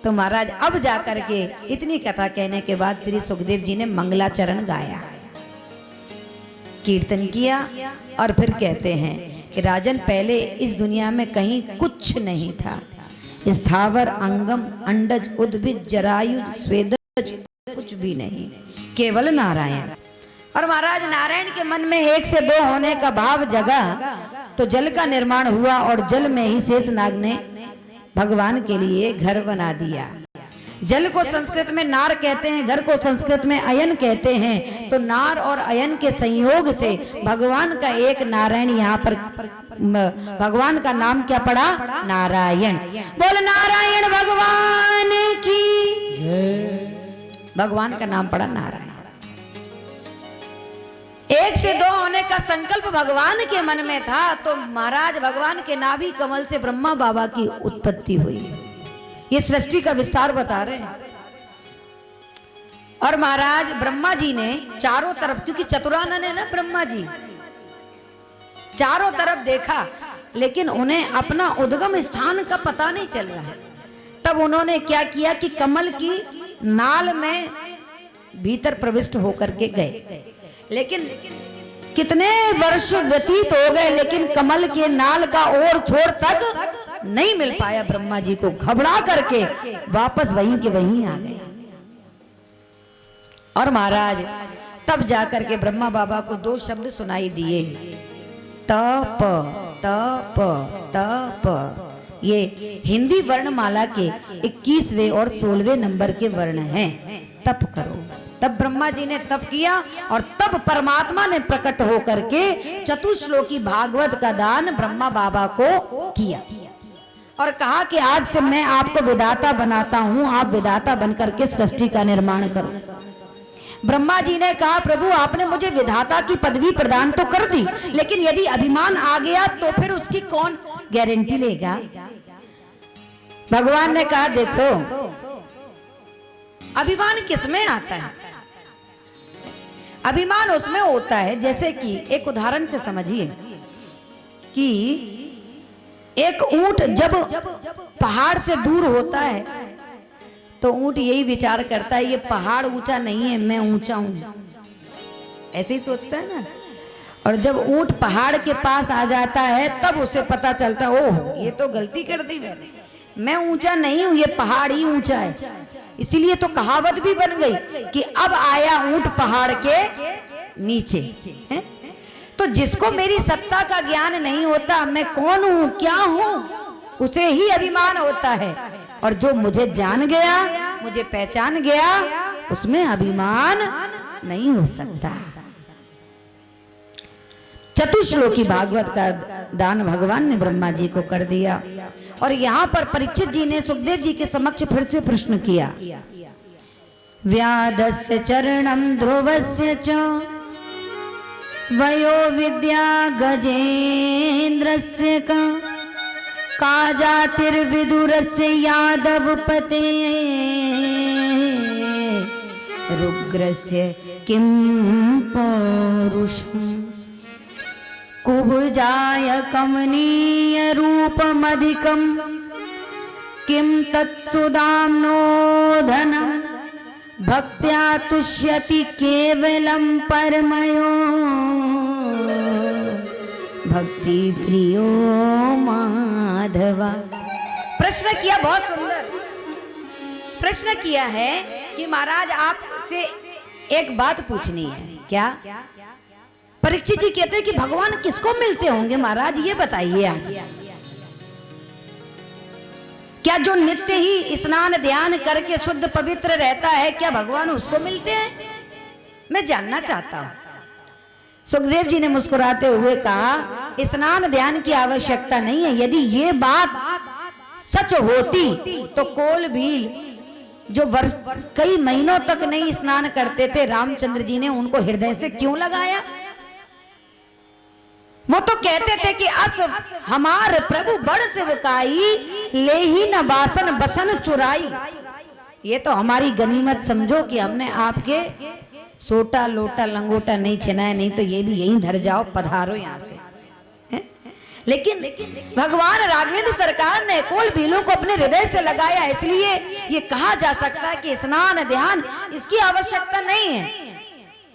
तो महाराज अब जाकर के इतनी कथा कहने के बाद श्री सुखदेव जी ने मंगलाचरण गाया, कीर्तन किया, और फिर कहते हैं कि राजन पहले इस दुनिया में कहीं कुछ नहीं था, स्थावर अंगम अंडज उद्भिद जरायुज स्वेदज कुछ भी नहीं, केवल नारायण। और महाराज नारायण के मन में एक से दो होने का भाव जगा तो जल का निर्माण हुआ, और जल में ही शेषनाग ने भगवान के लिए घर बना दिया। जल को संस्कृत में नार कहते हैं, घर को संस्कृत में अयन कहते हैं। तो नार और अयन के संयोग से भगवान का एक नारायण, यहाँ पर भगवान का नाम क्या पड़ा? नारायण। बोल नारायण भगवान की, भगवान का नाम पड़ा नारायण। एक से दो होने का संकल्प भगवान के मन में था, तो महाराज भगवान के नाभि कमल से ब्रह्मा बाबा की उत्पत्ति हुई। ये सृष्टि का विस्तार बता रहे हैं। और महाराज ब्रह्मा जी ने चारों तरफ, क्योंकि चतुरानन है ना ब्रह्मा जी, चारों तरफ देखा, लेकिन उन्हें अपना उद्गम स्थान का पता नहीं चल रहा है। तब उन्होंने क्या किया कि कमल की नाल में भीतर प्रविष्ट होकर के गए। लेकिन कितने वर्ष व्यतीत हो गए, लेकिन कमल के नाल का ओर छोर तक नहीं मिल पाया। ब्रह्मा जी को घबरा करके वापस वहीं के वहीं आ गए। और महाराज तब जाकर के ब्रह्मा बाबा को दो शब्द सुनाई दिए, तप तप तप। ये हिंदी वर्णमाला के 21वें और 16वें नंबर के वर्ण हैं। तप करो। तब ब्रह्मा जी ने तप किया, और तब परमात्मा ने प्रकट होकर के चतुश्लोकी भागवत का दान ब्रह्मा बाबा को किया, और कहा कि आज से मैं आपको विधाता बनाता हूं, आप विधाता बनकर के सृष्टि का निर्माण करो। ब्रह्मा जी ने कहा, प्रभु आपने मुझे विधाता की पदवी प्रदान तो कर दी, लेकिन यदि अभिमान आ गया तो फिर उसकी कौन गारंटी लेगा? भगवान ने कहा, देखो अभिमान किसमें आता है? अभिमान उसमें होता है, जैसे कि एक उदाहरण से समझिए कि एक ऊंट जब पहाड़ से दूर होता है तो ऊंट यही विचार करता है, ये पहाड़ ऊंचा नहीं है, मैं ऊंचा हूं, ऐसे ही सोचता है ना। और जब ऊंट पहाड़ के पास आ जाता है तब उसे पता चलता है, ओह ये तो गलती कर दी मैंने, मैं ऊंचा नहीं हूं, ये पहाड़ ही ऊंचा है। इसीलिए तो कहावत भी बन गई कि अब आया ऊंट पहाड़ के नीचे है? तो जिसको मेरी सत्ता का ज्ञान नहीं होता, मैं कौन हूं क्या हूं, उसे ही अभिमान होता है। और जो मुझे जान गया, मुझे पहचान गया, उसमें अभिमान नहीं हो सकता। चतुश्लोकी भागवत का दान भगवान ने ब्रह्मा जी को कर दिया। और यहाँ पर परीक्षित जी ने सुखदेव जी के समक्ष फिर से प्रश्न किया। व्याधस्य चरणम ध्रुवस्य च वयो विद्या गजेन्द्रस्य का जातिर्विदुरस्य यादवपते रुग्रस्य किं पौरुषम् कुब्जाय कमनीय रूपमधिकं किं तत्सुदाम्नो धनं भक्त्या तुष्यति केवलं परमयो भक्ति प्रियो माधवा। प्रश्न किया, बहुत सुंदर प्रश्न किया है कि महाराज आपसे एक बात पूछनी है। क्या? परीक्षित जी कहते हैं कि भगवान किसको मिलते होंगे महाराज, ये बताइए आज। क्या जो नित्य ही स्नान ध्यान करके शुद्ध पवित्र रहता है, क्या भगवान उसको मिलते हैं? मैं जानना चाहता हूं। सुखदेव जी ने मुस्कुराते हुए कहा, स्नान ध्यान की आवश्यकता नहीं है। यदि ये बात सच होती तो कोल भील जो वर्ष कई महीनों तक नहीं स्नान करते थे, रामचंद्र जी ने उनको हृदय से क्यों लगाया? वो तो कहते थे कि अस हमार प्रभु बड़ सेवकाई ले ही न बासन बसन चुराई। ये तो हमारी गनीमत समझो कि हमने आपके सोटा लोटा लंगोटा नहीं छिनाया, नहीं तो ये भी यहीं धर जाओ, पधारो यहाँ से। लेकिन भगवान राघवेंद्र सरकार ने कोल भीलों को अपने हृदय से लगाया, इसलिए ये कहा जा सकता है कि स्नान ध्यान इसकी आवश्यकता नहीं है।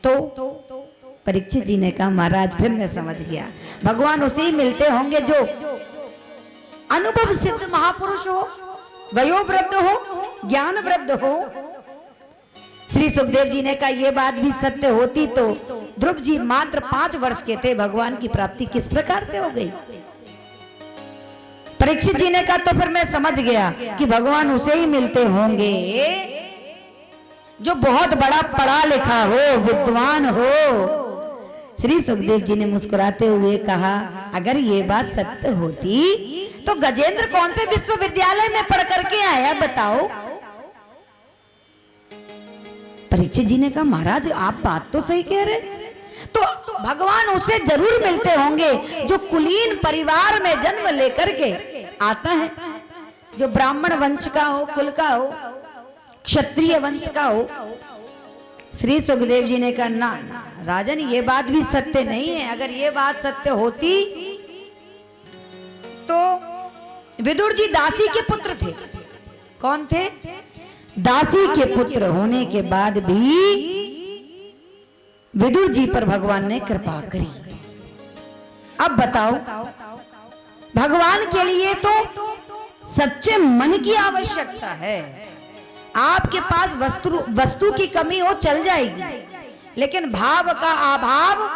तो परीक्षित जी ने कहा, महाराज फिर मैं समझ गया, भगवान उसे ही मिलते होंगे जो अनुभव सिद्ध महापुरुष हो, वयोवृद्ध हो, ज्ञान वृद्ध हो। श्री सुखदेव जी ने कहा, यह बात भी सत्य होती तो ध्रुव जी मात्र 5 वर्ष के थे, भगवान की प्राप्ति किस प्रकार से हो गई? परीक्षित जी ने कहा, तो फिर मैं समझ गया कि भगवान उसे ही मिलते होंगे जो बहुत बड़ा पढ़ा लिखा हो, विद्वान हो। श्री सुखदेव जी ने मुस्कुराते हुए कहा, अगर ये बात सत्य होती तो गजेंद्र कौन से विश्वविद्यालय में पढ़ करके आया बताओ? परीक्षित जी ने कहा, महाराज आप बात तो सही कह रहे, तो भगवान उसे जरूर मिलते होंगे जो कुलीन परिवार में जन्म लेकर के आता है, जो ब्राह्मण वंश का हो, कुल का हो, क्षत्रिय वंश का हो। श्री सुखदेव जी ने कहा, ना राजन ये बात भी सत्य नहीं है। अगर ये बात सत्य होती तो विदुर जी दासी के पुत्र थे। कौन थे? दासी के पुत्र होने के बाद भी विदुर जी पर भगवान ने कृपा करी। अब बताओ, भगवान के लिए तो सच्चे मन की आवश्यकता है। आपके पास वस्तु की कमी हो चल जाएगी, लेकिन भाव का अभाव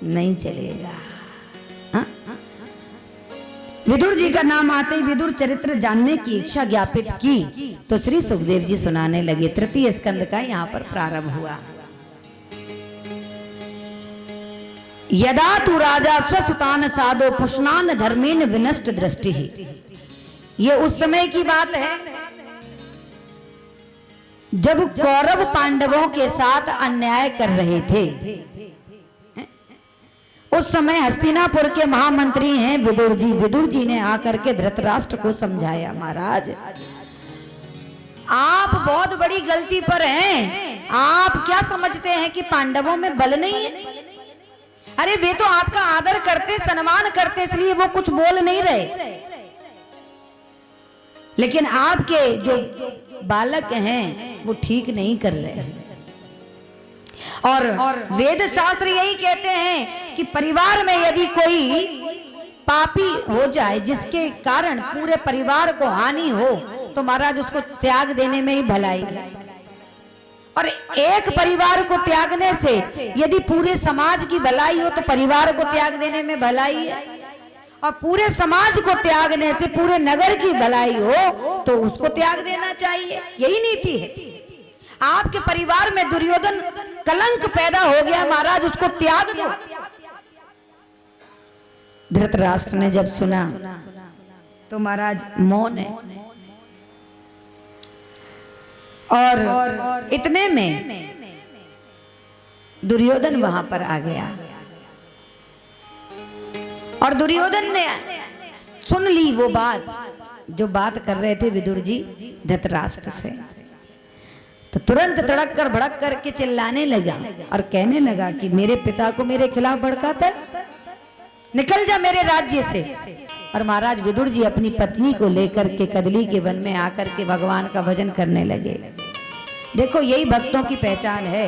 नहीं चलेगा। विदुर जी का नाम आते ही विदुर चरित्र जानने की इच्छा ज्ञापित की तो श्री सुखदेव जी सुनाने लगे। 3 स्कंद का यहाँ पर प्रारंभ हुआ। यदा तु राजा स्वसुतान साधो पुष्णान धर्मेन विनष्ट दृष्टि। ये उस समय की बात है जब कौरव पांडवों के साथ अन्याय कर रहे थे। उस समय हस्तिनापुर के महामंत्री हैं विदुर जी। विदुर जी ने आकर के धृतराष्ट्र को समझाया, महाराज आप बहुत बड़ी गलती पर हैं। आप क्या समझते हैं कि पांडवों में बल नहीं है? अरे वे तो आपका आदर करते, सम्मान करते, इसलिए वो कुछ बोल नहीं रहे। लेकिन आपके जो बालक हैं वो ठीक नहीं कर रहे। और वेद शास्त्र यही कहते हैं कि परिवार में यदि कोई पापी हो जाए जिसके कारण पूरे परिवार को हानि हो तो महाराज उसको त्याग देने में ही भलाई है। और एक परिवार को त्यागने से यदि पूरे समाज की भलाई हो तो परिवार को त्याग देने में भलाई है। और पूरे समाज को त्यागने से पूरे नगर की भलाई हो तो उसको त्याग देना चाहिए। यही नीति है। आपके परिवार में दुर्योधन कलंक पैदा हो गया, महाराज उसको त्याग दो। धृतराष्ट्र ने जब सुना तो महाराज मौन है। और इतने में दुर्योधन वहां पर आ गया और दुर्योधन ने सुन ली वो बात जो बात कर रहे थे विदुर जी धृतराष्ट्र से। तो तुरंत तड़क कर भड़क करके चिल्लाने लगा और कहने लगा कि मेरे पिता को मेरे खिलाफ भड़काता है, निकल जा मेरे राज्य से। और महाराज विदुर जी अपनी पत्नी को लेकर के कदली के वन में आकर के भगवान का भजन करने लगे। देखो यही भक्तों की पहचान है,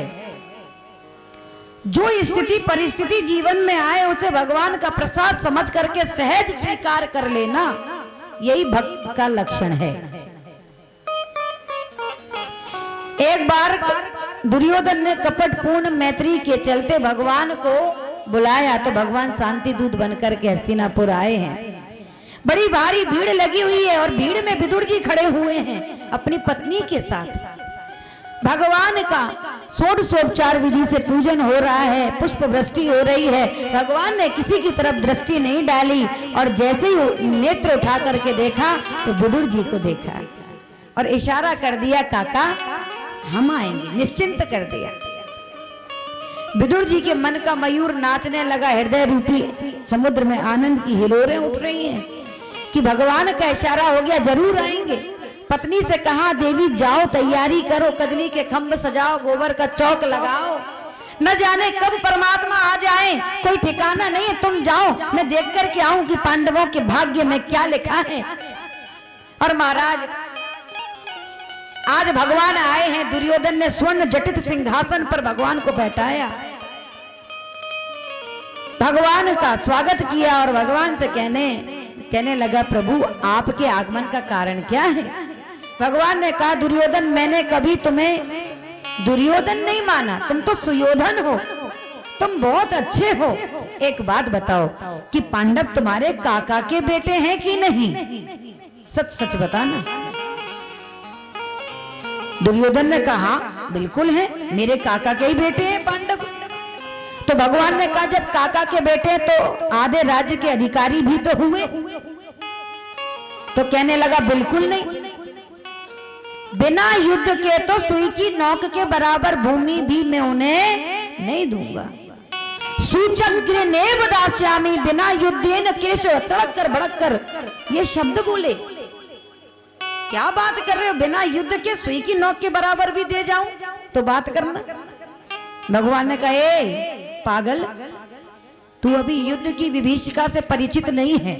जो स्थिति परिस्थिति जीवन में आए उसे भगवान का प्रसाद समझ करके सहज स्वीकार कर लेना, यही भक्त का लक्षण है। एक बार दुर्योधन ने कपटपूर्ण मैत्री के चलते भगवान को बुलाया तो भगवान शांति दूत बनकर के हस्तिनापुर आए हैं। बड़ी भारी भीड़ लगी हुई है और भीड़ में विदुर जी खड़े हुए हैं अपनी पत्नी के साथ। भगवान का षोडशोपचार विधि से पूजन हो रहा है, पुष्प वृष्टि हो रही है। भगवान ने किसी की तरफ दृष्टि नहीं डाली और जैसे ही नेत्र उठा करके देखा तो विदुर जी को देखा और इशारा कर दिया, काका हम आएंगे, निश्चिंत कर दिया। विदुर जी के मन का मयूर नाचने लगा, हृदय रूपी समुद्र में आनंद की हिलोरें उठ रही हैं कि भगवान का इशारा हो गया, जरूर आएंगे। पत्नी से कहा, देवी जाओ तैयारी करो, कदली के खंभ सजाओ, गोबर का चौक लगाओ, न जाने कब परमात्मा आ जाए, कोई ठिकाना नहीं है, तुम जाओ मैं देख करके आऊं कि पांडवों के भाग्य में क्या लिखा है। और महाराज आज भगवान आए हैं। दुर्योधन ने स्वर्ण जटित सिंहासन पर भगवान को बैठाया, भगवान का स्वागत किया और भगवान से कहने लगा, प्रभु आपके आगमन का कारण क्या है। भगवान ने कहा, दुर्योधन मैंने कभी तुम्हें दुर्योधन नहीं माना, तुम तो सुयोधन हो, तुम बहुत अच्छे हो। एक बात बताओ कि पांडव तुम्हारे काका के बेटे हैं कि नहीं, सच सच बताना। दुर्योधन ने कहा, बिल्कुल है, मेरे काका के ही बेटे हैं पांडव। तो भगवान ने कहा, जब काका के बेटे तो आधे राज्य के अधिकारी भी तो हुए। तो कहने लगा, बिल्कुल नहीं, बिना युद्ध के तो सुई की नोक के बराबर भूमि भी मैं उन्हें नहीं दूंगा। सूचग्रनेव दास्यामि, बिना युद्धेन केशव, तड़क कर भड़क कर ये शब्द बोले। क्या बात कर रहे हो, बिना युद्ध के सुई की नोक के बराबर भी दे जाऊं तो बात करना। भगवान ने कहा, पागल, तू अभी युद्ध की विभीषिका से परिचित नहीं है।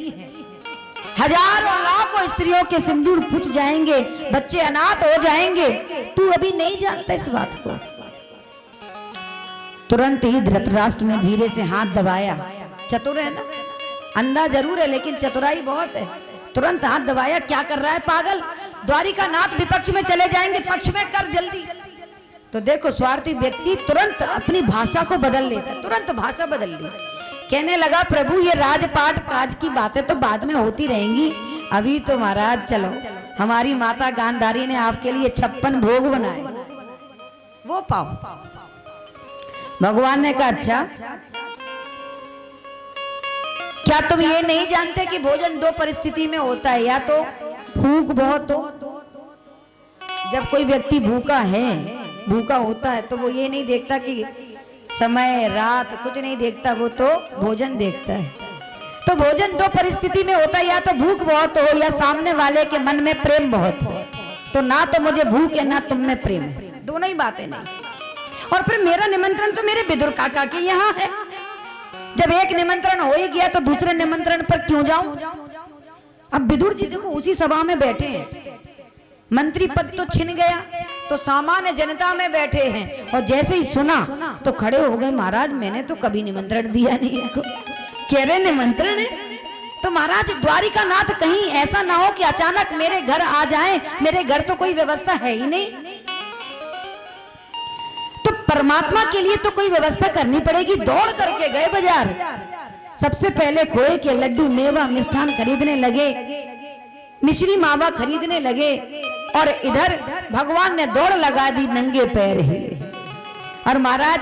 हजारों लाखों स्त्रियों के सिंदूर पुछ जाएंगे, बच्चे अनाथ हो जाएंगे, तू अभी नहीं जानता इस बात को। तुरंत ही धृतराष्ट्र ने धीरे से हाथ दबाया, चतुर है ना, अंधा जरूर है लेकिन चतुराई बहुत है। तुरंत हाथ दबाया, क्या कर रहा है पागल, द्वारिका नाथ विपक्ष में चले जाएंगे, पक्ष में कर जल्दी। तो देखो स्वार्थी व्यक्ति तुरंत अपनी भाषा को बदल लेता, तुरंत भाषा बदल ली। कहने लगा, प्रभु ये राजपाट काज की बातें तो बाद में होती रहेंगी, अभी तो महाराज चलो, हमारी माता गांधारी ने आपके लिए 56 भोग बनाए, वो पाओ। भगवान ने कहा, अच्छा क्या तुम ये नहीं जानते कि भोजन दो परिस्थिति में होता है, या तो भूख बहुत हो, जब कोई व्यक्ति भूखा होता है तो वो ये नहीं देखता कि समय रात कुछ नहीं देखता, वो तो भोजन देखता है। तो भोजन दो परिस्थिति में होता है, या तो भूख बहुत हो या सामने वाले के मन में प्रेम बहुत हो। तो ना तो मुझे भूख है ना तुम में प्रेम है, दोनों ही बातें नहीं। और फिर मेरा निमंत्रण तो मेरे विदुर काका के यहाँ है, जब एक निमंत्रण हो ही गया तो दूसरे निमंत्रण पर क्यों जाऊं। अब विदुर जी देखो उसी सभा में बैठे हैं, मंत्री पद तो छिन गया तो सामान्य जनता में बैठे हैं, और जैसे ही सुना तो खड़े हो गए, महाराज मैंने तो कभी निमंत्रण दिया नहीं है। कह रहे निमंत्रण है, तो महाराज द्वारिका नाथ कहीं ऐसा ना हो कि अचानक मेरे घर आ जाए, मेरे घर तो कोई व्यवस्था है ही नहीं। तो परमात्मा के लिए तो कोई व्यवस्था करनी पड़ेगी। दौड़ करके गए बाजार, सबसे पहले खोए के लड्डू मेवा मिष्ठान खरीदने लगे, मिश्री मावा खरीदने लगे, और इधर भगवान ने दौड़ लगा दी नंगे पैर ही। और महाराज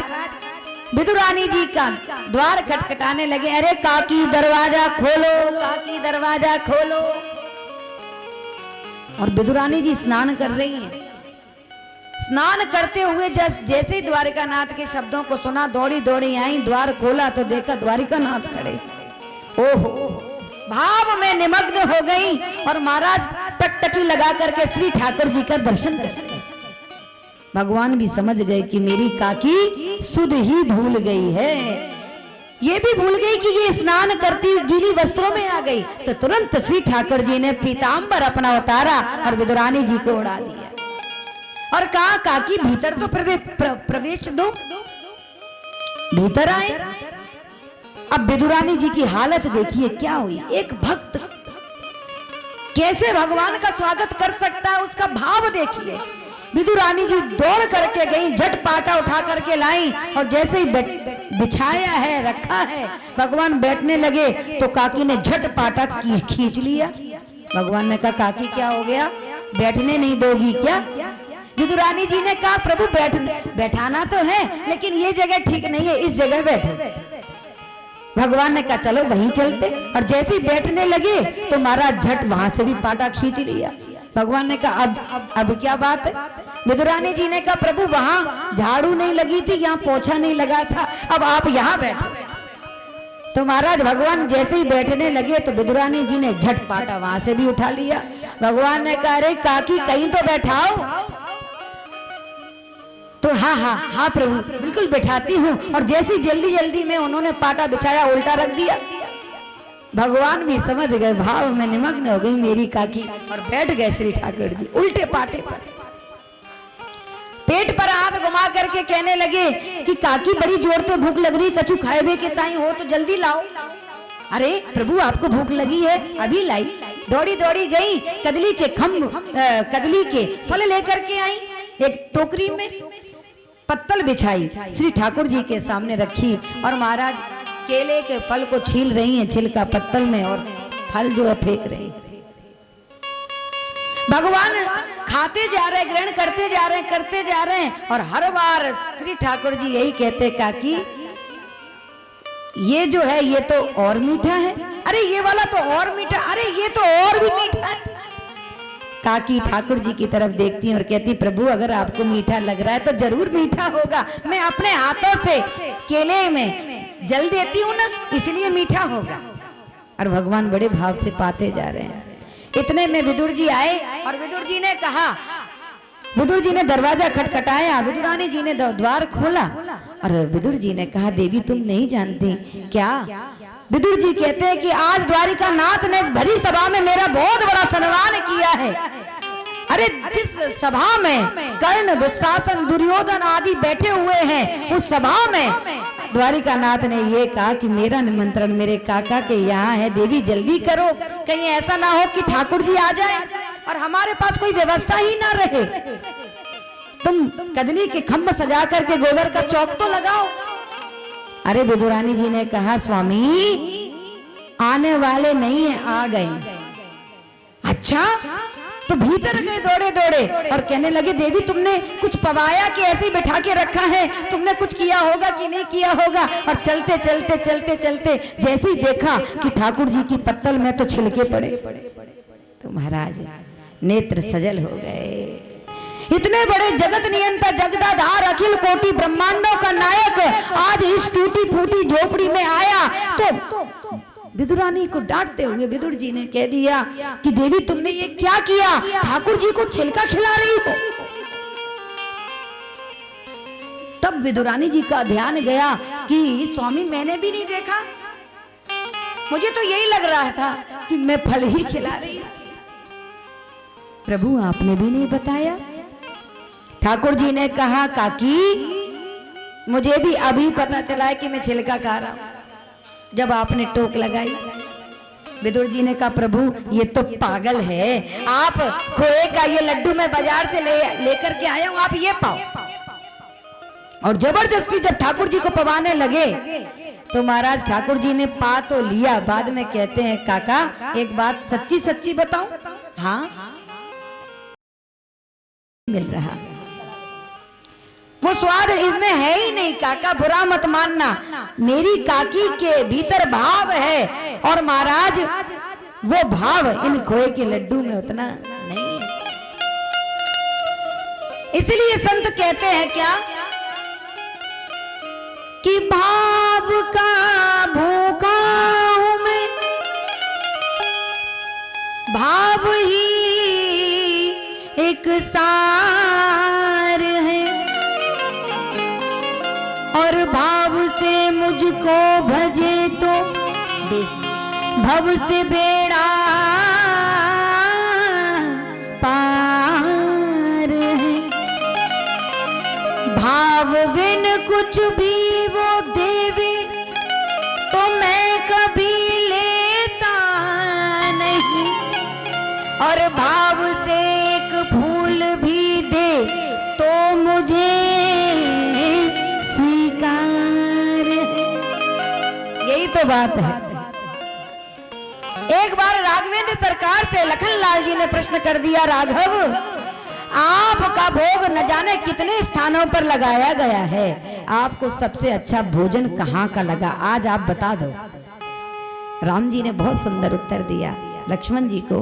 विदुरानी जी का द्वार खटखटाने लगे, अरे काकी दरवाजा खोलो, काकी दरवाजा खोलो। और विदुरानी जी स्नान कर रही हैं। स्नान करते हुए जैसे ही द्वारिकानाथ के शब्दों को सुना, दौड़ी दौड़ी आई, द्वार खोला तो देखा द्वारिकानाथ खड़े। ओहो, भाव में निमग्न हो गई और महाराज टकटकी लगा करके श्री ठाकुर जी का दर्शन कर। भगवान भी समझ गए कि मेरी काकी सुध ही भूल गई है, ये भी भूल गई कि ये स्नान करती गीली वस्त्रों में आ गई। तो तुरंत श्री ठाकुर जी ने पीतांबर अपना उतारा और विदुरानी जी को उड़ा दिया और कहा, काकी भीतर तो प्रवेश दो। भीतर आए। अब विदुरानी जी की हालत देखिए क्या हुई। एक भक्त कैसे भगवान का स्वागत कर सकता है, उसका भाव देखिए। विदुरानी जी दौड़ करके गई, झट पाटा उठा करके लाई और जैसे ही बिछाया है, रखा है, भगवान बैठने लगे तो काकी ने झट पाटा खींच लिया। भगवान ने कहा, काकी क्या हो गया, बैठने नहीं दोगी क्या? विदुरानी जी ने कहा, प्रभु बैठाना तो है लेकिन ये जगह ठीक नहीं है, इस जगह बैठो। भगवान ने कहा, चलो वहीं चलते। और जैसे ही बैठने लगे तो महाराज झट वहां से भी पाटा खींच लिया। भगवान ने कहा, अब क्या बात है? विदुरानी जी ने कहा, प्रभु वहां झाड़ू नहीं लगी थी, यहाँ पोछा नहीं लगा था, अब आप यहाँ बैठो। तो महाराज भगवान जैसे ही बैठने लगे तो विदुरानी जी ने झट पाटा वहां से भी उठा लिया। भगवान ने कहा, अरे काकी कहीं तो बैठाओ। तो हाँ प्रभु बिल्कुल बैठाती हूँ। और जैसी जल्दी जल्दी में उन्होंने पाटा बिछाया, उल्टा रख दिया। भगवान भी समझ गए, भाव में निमग्न हो गई मेरी काकी और बैठ गए श्री ठाकुर जी उल्टे पाटे पर। पेट पर हाथ घुमा करके कहने लगे कि काकी बड़ी जोर से भूख लग रही, कछु खाए के ताई हो तो जल्दी लाओ। अरे प्रभु आपको भूख लगी है, अभी लाई। दौड़ी दौड़ी गई, कदली के फल लेकर के आई, एक टोकरी में पत्तल बिछाई, श्री ठाकुर जी के सामने रखी और महाराज केले के फल को छील रही हैं छिलका पत्तल में और फल जो है फेंक रही। भगवान खाते जा रहे, ग्रहण करते जा रहे हैं और हर बार श्री ठाकुर जी यही कहते, काकी ये जो है ये तो और मीठा है, अरे ये वाला तो और मीठा, अरे ये तो और भी मीठा है। काकी ठाकुर जी की तरफ देखती और कहती, प्रभु अगर आपको मीठा लग रहा है तो जरूर मीठा होगा, मैं अपने हाथों से केले में जल देती हूँ ना, इसलिए मीठा होगा। और भगवान बड़े भाव से पाते जा रहे हैं। इतने में विदुर जी आए और विदुर जी ने कहा, विदुर जी ने दरवाजा खटखटाया, विदुरानी जी ने द्वार खोला और विदुर जी ने कहा, देवी तुम नहीं जानती क्या? विदुर जी कहते हैं कि आज द्वारिकानाथ ने भरी सभा में मेरा बहुत बड़ा सम्मान किया है। अरे जिस सभा में कर्ण, दुशासन, दुर्योधन आदि बैठे हुए हैं, उस सभा में द्वारिकानाथ ने ये कहा कि मेरा निमंत्रण मेरे काका के यहाँ है, देवी जल्दी करो, कहीं ऐसा ना हो कि ठाकुर जी आ जाए और हमारे पास कोई व्यवस्था ही ना रहे। तुम कदली के खम्भ सजा करके गोबर का चौक तो लगाओ। अरे विदुरानी जी ने कहा, स्वामी आने वाले नहीं है, आ गए। अच्छा, तो भीतर गए दौड़े दौड़े और कहने लगे, देवी तुमने कुछ पवाया कि ऐसे ही बैठा के रखा है, तुमने कुछ किया होगा कि नहीं किया होगा? और चलते चलते चलते चलते जैसे ही देखा कि ठाकुर जी की पत्तल में तो छिलके पड़े, तो महाराज नेत्र सजल हो गए। इतने बड़े जगत नियंता, जगदाधार, अखिल कोटि ब्रह्मांडों का नायक आज इस टूटी फूटी झोपड़ी में आया। तो विदुरानी को डांटते हुए विदुर जी ने कह दिया कि देवी तुमने ये क्या किया? ठाकुर जी को छिलका खिला रही हो। तब विदुरानी जी का ध्यान गया कि स्वामी मैंने भी नहीं देखा, मुझे तो यही लग रहा था कि मैं फल ही खिला रही हूं। प्रभु आपने भी नहीं बताया। ठाकुर जी ने कहा, काकी मुझे भी अभी पता चला है कि मैं छिलका खा रहा हूं, जब आपने टोक लगाई। विदुर जी ने कहा, प्रभु ये तो पागल है, आप खोए का ये लड्डू मैं बाजार से लेकर के आया हूं, आप ये पाओ। और जबरदस्ती जब ठाकुर जी को पवाने लगे तो महाराज ठाकुर जी ने पा तो लिया। बाद में कहते हैं, काका एक बात सच्ची सच्ची बताऊं? हाँ मिल रहा। वो स्वाद इसमें है ही नहीं। काका बुरा मत मानना, मेरी काकी के भीतर भाव है और महाराज वो भाव इन खोए के लड्डू में उतना नहीं है। इसलिए संत कहते हैं क्या कि भाव का भूखा हूं मैं, भाव ही एक सार है और भाव से मुझको भजे तो भव से बेड़ा पार है। भाव बिन कुछ भी वो देवे तो मैं कभी लेता नहीं, और भाव से एक फूल भी दे तो मुझे स्वीकार है। यही तो बात है। एक बार राघवेंद्र सरकार से लखनलाल जी ने प्रश्न कर दिया, राघव आपका भोग न जाने कितने स्थानों पर लगाया गया है, आपको सबसे अच्छा भोजन कहाँ का लगा, आज आप बता दो। राम जी ने बहुत सुंदर उत्तर दिया लक्ष्मण जी को।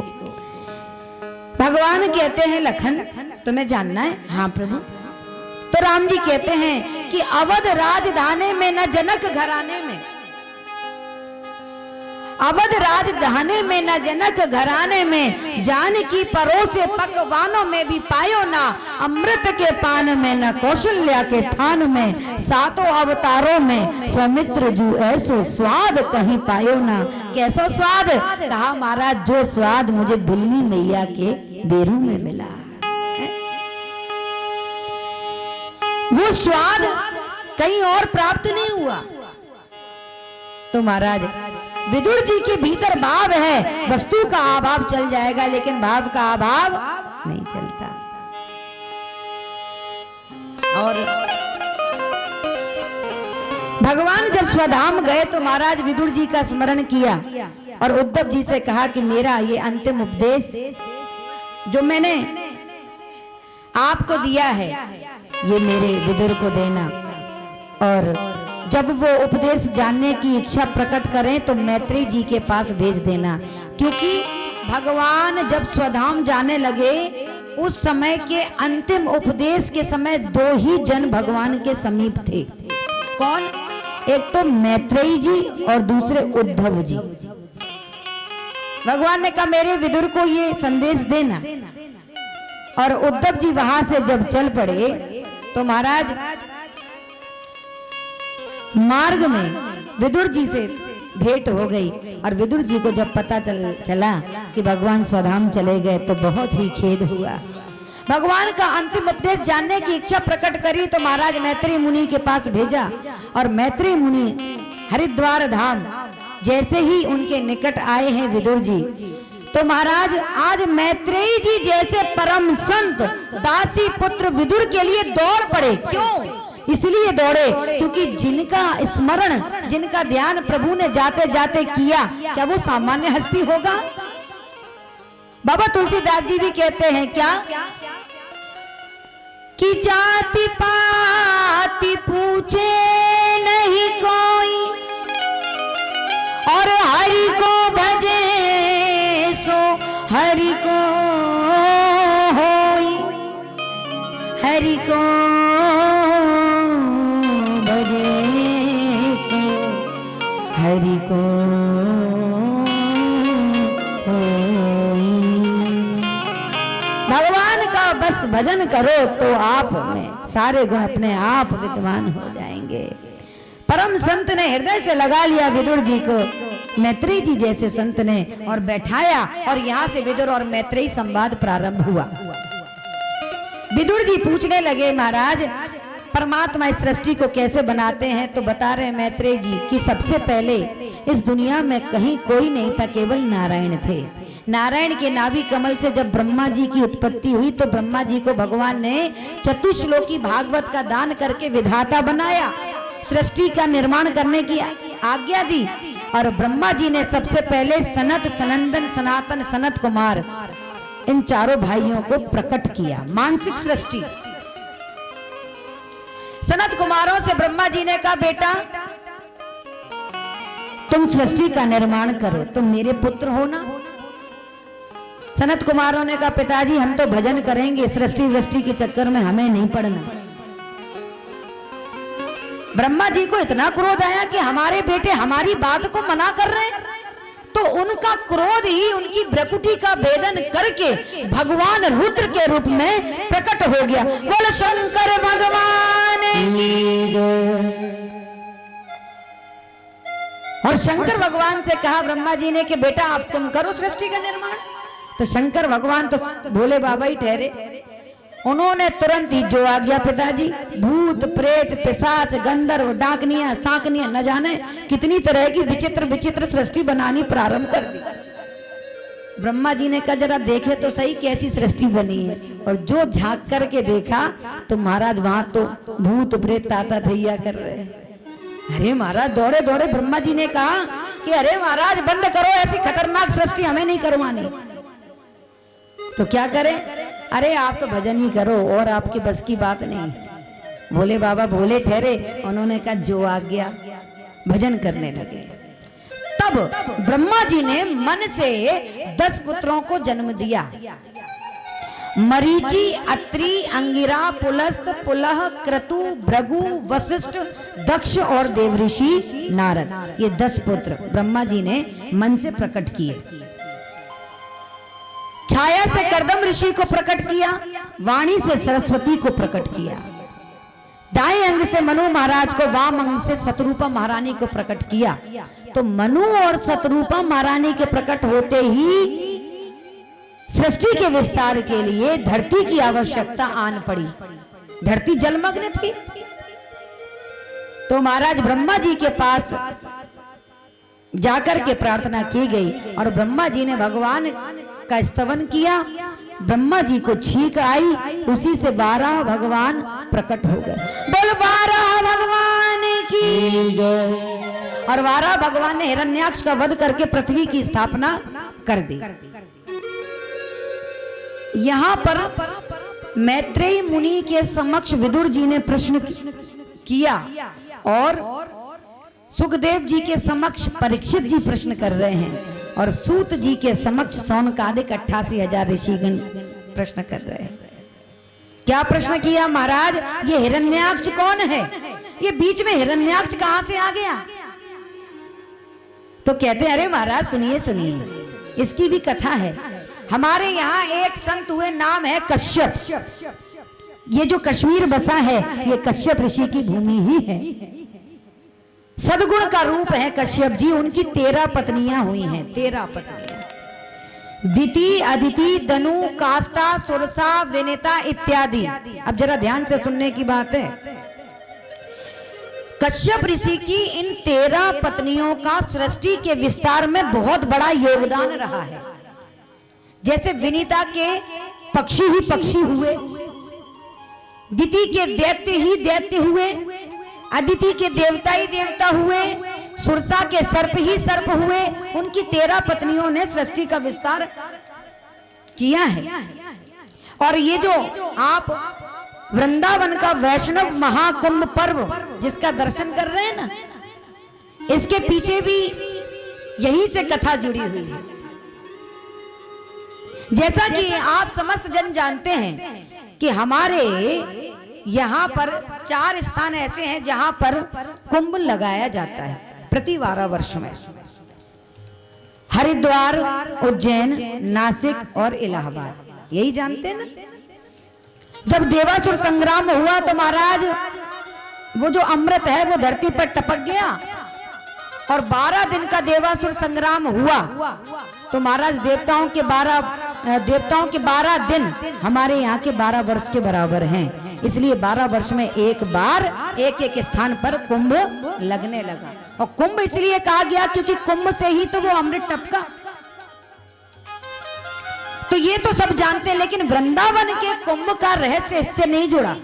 भगवान कहते हैं लखन तुम्हें जानना है? हाँ प्रभु। तो राम जी कहते हैं कि अवध राजधानी में न जनक घराने में, अवध राजधानी में न जनक घराने में, जानकी परोसे पकवानों में भी पायो ना, अमृत के पान में न कौशल्या के थान में, सातों अवतारों में सौमित्र जू ऐसो स्वाद कहीं पायो ना। कैसा स्वाद? कहा महाराज जो स्वाद मुझे बिल्ली मैया के बेरू में मिला, वो स्वाद कहीं और प्राप्त नहीं हुआ। तो महाराज विदुर जी के भीतर भाव है, वस्तु का अभाव चल जाएगा लेकिन भाव का अभाव नहीं चलता। और भगवान जब स्वधाम गए तो महाराज विदुर जी का स्मरण किया और उद्धव जी से कहा कि मेरा ये अंतिम उपदेश जो मैंने आपको दिया है ये मेरे विदुर को देना, और जब वो उपदेश जानने की इच्छा प्रकट करें तो मैत्री जी के पास भेज देना। क्योंकि भगवान जब स्वधाम जाने लगे उस समय के अंतिम उपदेश के समय दो ही जन भगवान के समीप थे। कौन? एक तो मैत्रेयी जी और दूसरे उद्धव जी। भगवान ने कहा मेरे विदुर को ये संदेश देना, और उद्धव जी वहां से जब चल पड़े तो महाराज मार्ग में विदुर जी से भेंट हो गई, और विदुर जी को जब पता चला कि भगवान स्वधाम चले गए तो बहुत ही खेद हुआ। भगवान का अंतिम उपदेश जानने की इच्छा प्रकट करी तो महाराज मैत्री मुनि के पास भेजा, और मैत्री मुनि हरिद्वार धाम जैसे ही उनके निकट आए हैं विदुर जी, तो महाराज आज मैत्रेयी जी जैसे परम संत दासी पुत्र विदुर के लिए दौड़ पड़े। क्यों? इसलिए दौड़े क्योंकि जिनका स्मरण, जिनका ध्यान प्रभु ने जाते जाते किया, क्या वो सामान्य हस्ती होगा? बाबा तुलसीदास जी भी कहते हैं क्या कि जाति पाति पूछे नहीं कोई, और हरि को भजे सो हरि को होई, हरि को हरि को भगवान का बस भजन करो तो आप में सारे गुण अपने आप विद्वान हो जाएंगे। परम संत ने हृदय से लगा लिया विदुर जी को, मैत्रेयी जी जैसे संत ने, और बैठाया, और यहाँ से विदुर और मैत्रेयी संवाद प्रारंभ हुआ। विदुर जी पूछने लगे महाराज परमात्मा इस सृष्टि को कैसे बनाते हैं? तो बता रहे मैत्रेयी जी कि सबसे पहले इस दुनिया में कहीं कोई नहीं था, केवल नारायण थे। नारायण के नाभि कमल से जब ब्रह्मा जी की उत्पत्ति हुई तो ब्रह्मा जी को भगवान ने चतुश्लोकी भागवत का दान करके विधाता बनाया, सृष्टि का निर्माण करने की आज्ञा दी, और ब्रह्मा जी ने सबसे पहले सनत, सनंदन, सनातन, सनत कुमार इन चारों भाइयों को प्रकट किया। मानसिक सृष्टि सनत कुमारों से ब्रह्मा जी ने कहा, बेटा तुम सृष्टि का निर्माण करो, तुम मेरे पुत्र हो ना। सनत कुमारों ने कहा, पिताजी हम तो भजन करेंगे, सृष्टि वृष्टि के चक्कर में हमें नहीं पड़ना। ब्रह्मा जी को इतना क्रोध आया कि हमारे बेटे हमारी बात को मना कर रहे हैं, तो उनका क्रोध ही उनकी भ्रकुटी का भेदन करके भगवान रुद्र के रूप में प्रकट हो गया। बोल शंकर भगवान की। और शंकर भगवान से कहा ब्रह्मा जी ने कि बेटा अब तुम करो सृष्टि का निर्माण। तो शंकर भगवान तो भोले बाबा ही ठहरे, उन्होंने तुरंत ही जो आ गया पिताजी, भूत प्रेत पिशाच गंधर्व डाकनिया सांकनिया न जाने कितनी तरह की विचित्र विचित्र सृष्टि बनानी प्रारंभ कर दी। ब्रह्मा जी ने कहा जरा देखे तो सही कैसी सृष्टि बनी है। और जो झांक करके देखा तो महाराज वहां तो भूत प्रेत ताता थैया कर रहे हैं। अरे महाराज दौड़े दौड़े ब्रह्मा जी ने कहा कि अरे महाराज बंद करो, ऐसी खतरनाक सृष्टि हमें नहीं करवानी। तो क्या करें? अरे आप तो भजन ही करो और आपकी बस की बात नहीं। भोले बाबा भोले ठहरे, उन्होंने कहा जो आ गया, भजन करने लगे। तब ब्रह्मा जी ने मन से 10 पुत्रों को जन्म दिया। मरीचि अत्रि अंगिरा पुलस्त पुलह क्रतु भृगु वशिष्ठ दक्ष और देवऋषि नारद, ये 10 पुत्र ब्रह्मा जी ने मन से प्रकट किए। छाया से कर्दम ऋषि को प्रकट किया, वाणी से सरस्वती को प्रकट किया, दाएं अंग से मनु महाराज को, वाम अंग से शतरूपा महारानी को प्रकट किया। तो मनु और शतरूपा महारानी के प्रकट होते ही सृष्टि के विस्तार के लिए धरती की आवश्यकता आन पड़ी। धरती जलमग्न थी, तो महाराज ब्रह्मा जी के पास जाकर के प्रार्थना की गई और ब्रह्मा जी ने भगवान का स्तवन किया। ब्रह्मा जी को छींक आई, उसी से 12 भगवान प्रकट हो गए। बोल 12 भगवान की। और 12 भगवान ने हिरण्याक्ष का वध करके पृथ्वी की स्थापना कर दी। यहाँ पर मैत्रेयी मुनि के समक्ष विदुर जी ने प्रश्न किया और सुखदेव जी के समक्ष परीक्षित जी प्रश्न कर रहे हैं और सूत जी के समक्ष सौनकादिक 88,000 ऋषिगण प्रश्न कर रहे हैं। क्या प्रश्न किया महाराज? ये हिरण्याक्ष कौन है? ये बीच में हिरण्याक्ष कहां से आ गया? तो कहते हैं अरे महाराज सुनिए सुनिए, इसकी भी कथा है। हमारे यहाँ एक संत हुए, नाम है कश्यप। ये जो कश्मीर बसा है ये कश्यप ऋषि की भूमि ही है। सदगुण का रूप है कश्यप जी। उनकी 13 पत्नियां हुई हैं, 13 पत्नियां, दिति अदिति दनु काष्टा सुरसा विनिता इत्यादि। अब जरा ध्यान से सुनने की बात है। कश्यप ऋषि की इन 13 पत्नियों का सृष्टि के विस्तार में बहुत बड़ा योगदान रहा है। जैसे विनीता के पक्षी ही पक्षी हुए, दिति के दैत्य ही दैत्य हुए, अदिति के देवता ही देवता हुए, सुरसा के सर्प ही सर्प हुए। उनकी 13 पत्नियों ने सृष्टि का विस्तार किया है। और ये जो आप वृंदावन का वैष्णव महाकुंभ पर्व जिसका दर्शन कर रहे हैं ना, इसके पीछे भी यही से कथा जुड़ी हुई है। जैसा कि आप समस्त जन जानते हैं कि हमारे यहाँ पर 4 स्थान ऐसे हैं जहां पर कुंभ लगाया जाता है प्रति 12 वर्ष में। हरिद्वार, उज्जैन, नासिक और इलाहाबाद, यही जानते हैं ना। जब देवासुर संग्राम हुआ तो महाराज वो जो अमृत है वो धरती पर टपक गया और 12 दिन का देवासुर संग्राम हुआ। तो महाराज देवताओं के 12 दिन हमारे यहाँ के 12 वर्ष के बराबर हैं। इसलिए 12 वर्ष में एक बार एक एक स्थान पर कुंभ लगने लगा। और कुंभ इसलिए कहा गया क्योंकि कुंभ से ही तो वो अमृत टपका। तो ये तो सब जानते हैं, लेकिन वृंदावन के कुंभ का रहस्य इससे नहीं जुड़ा।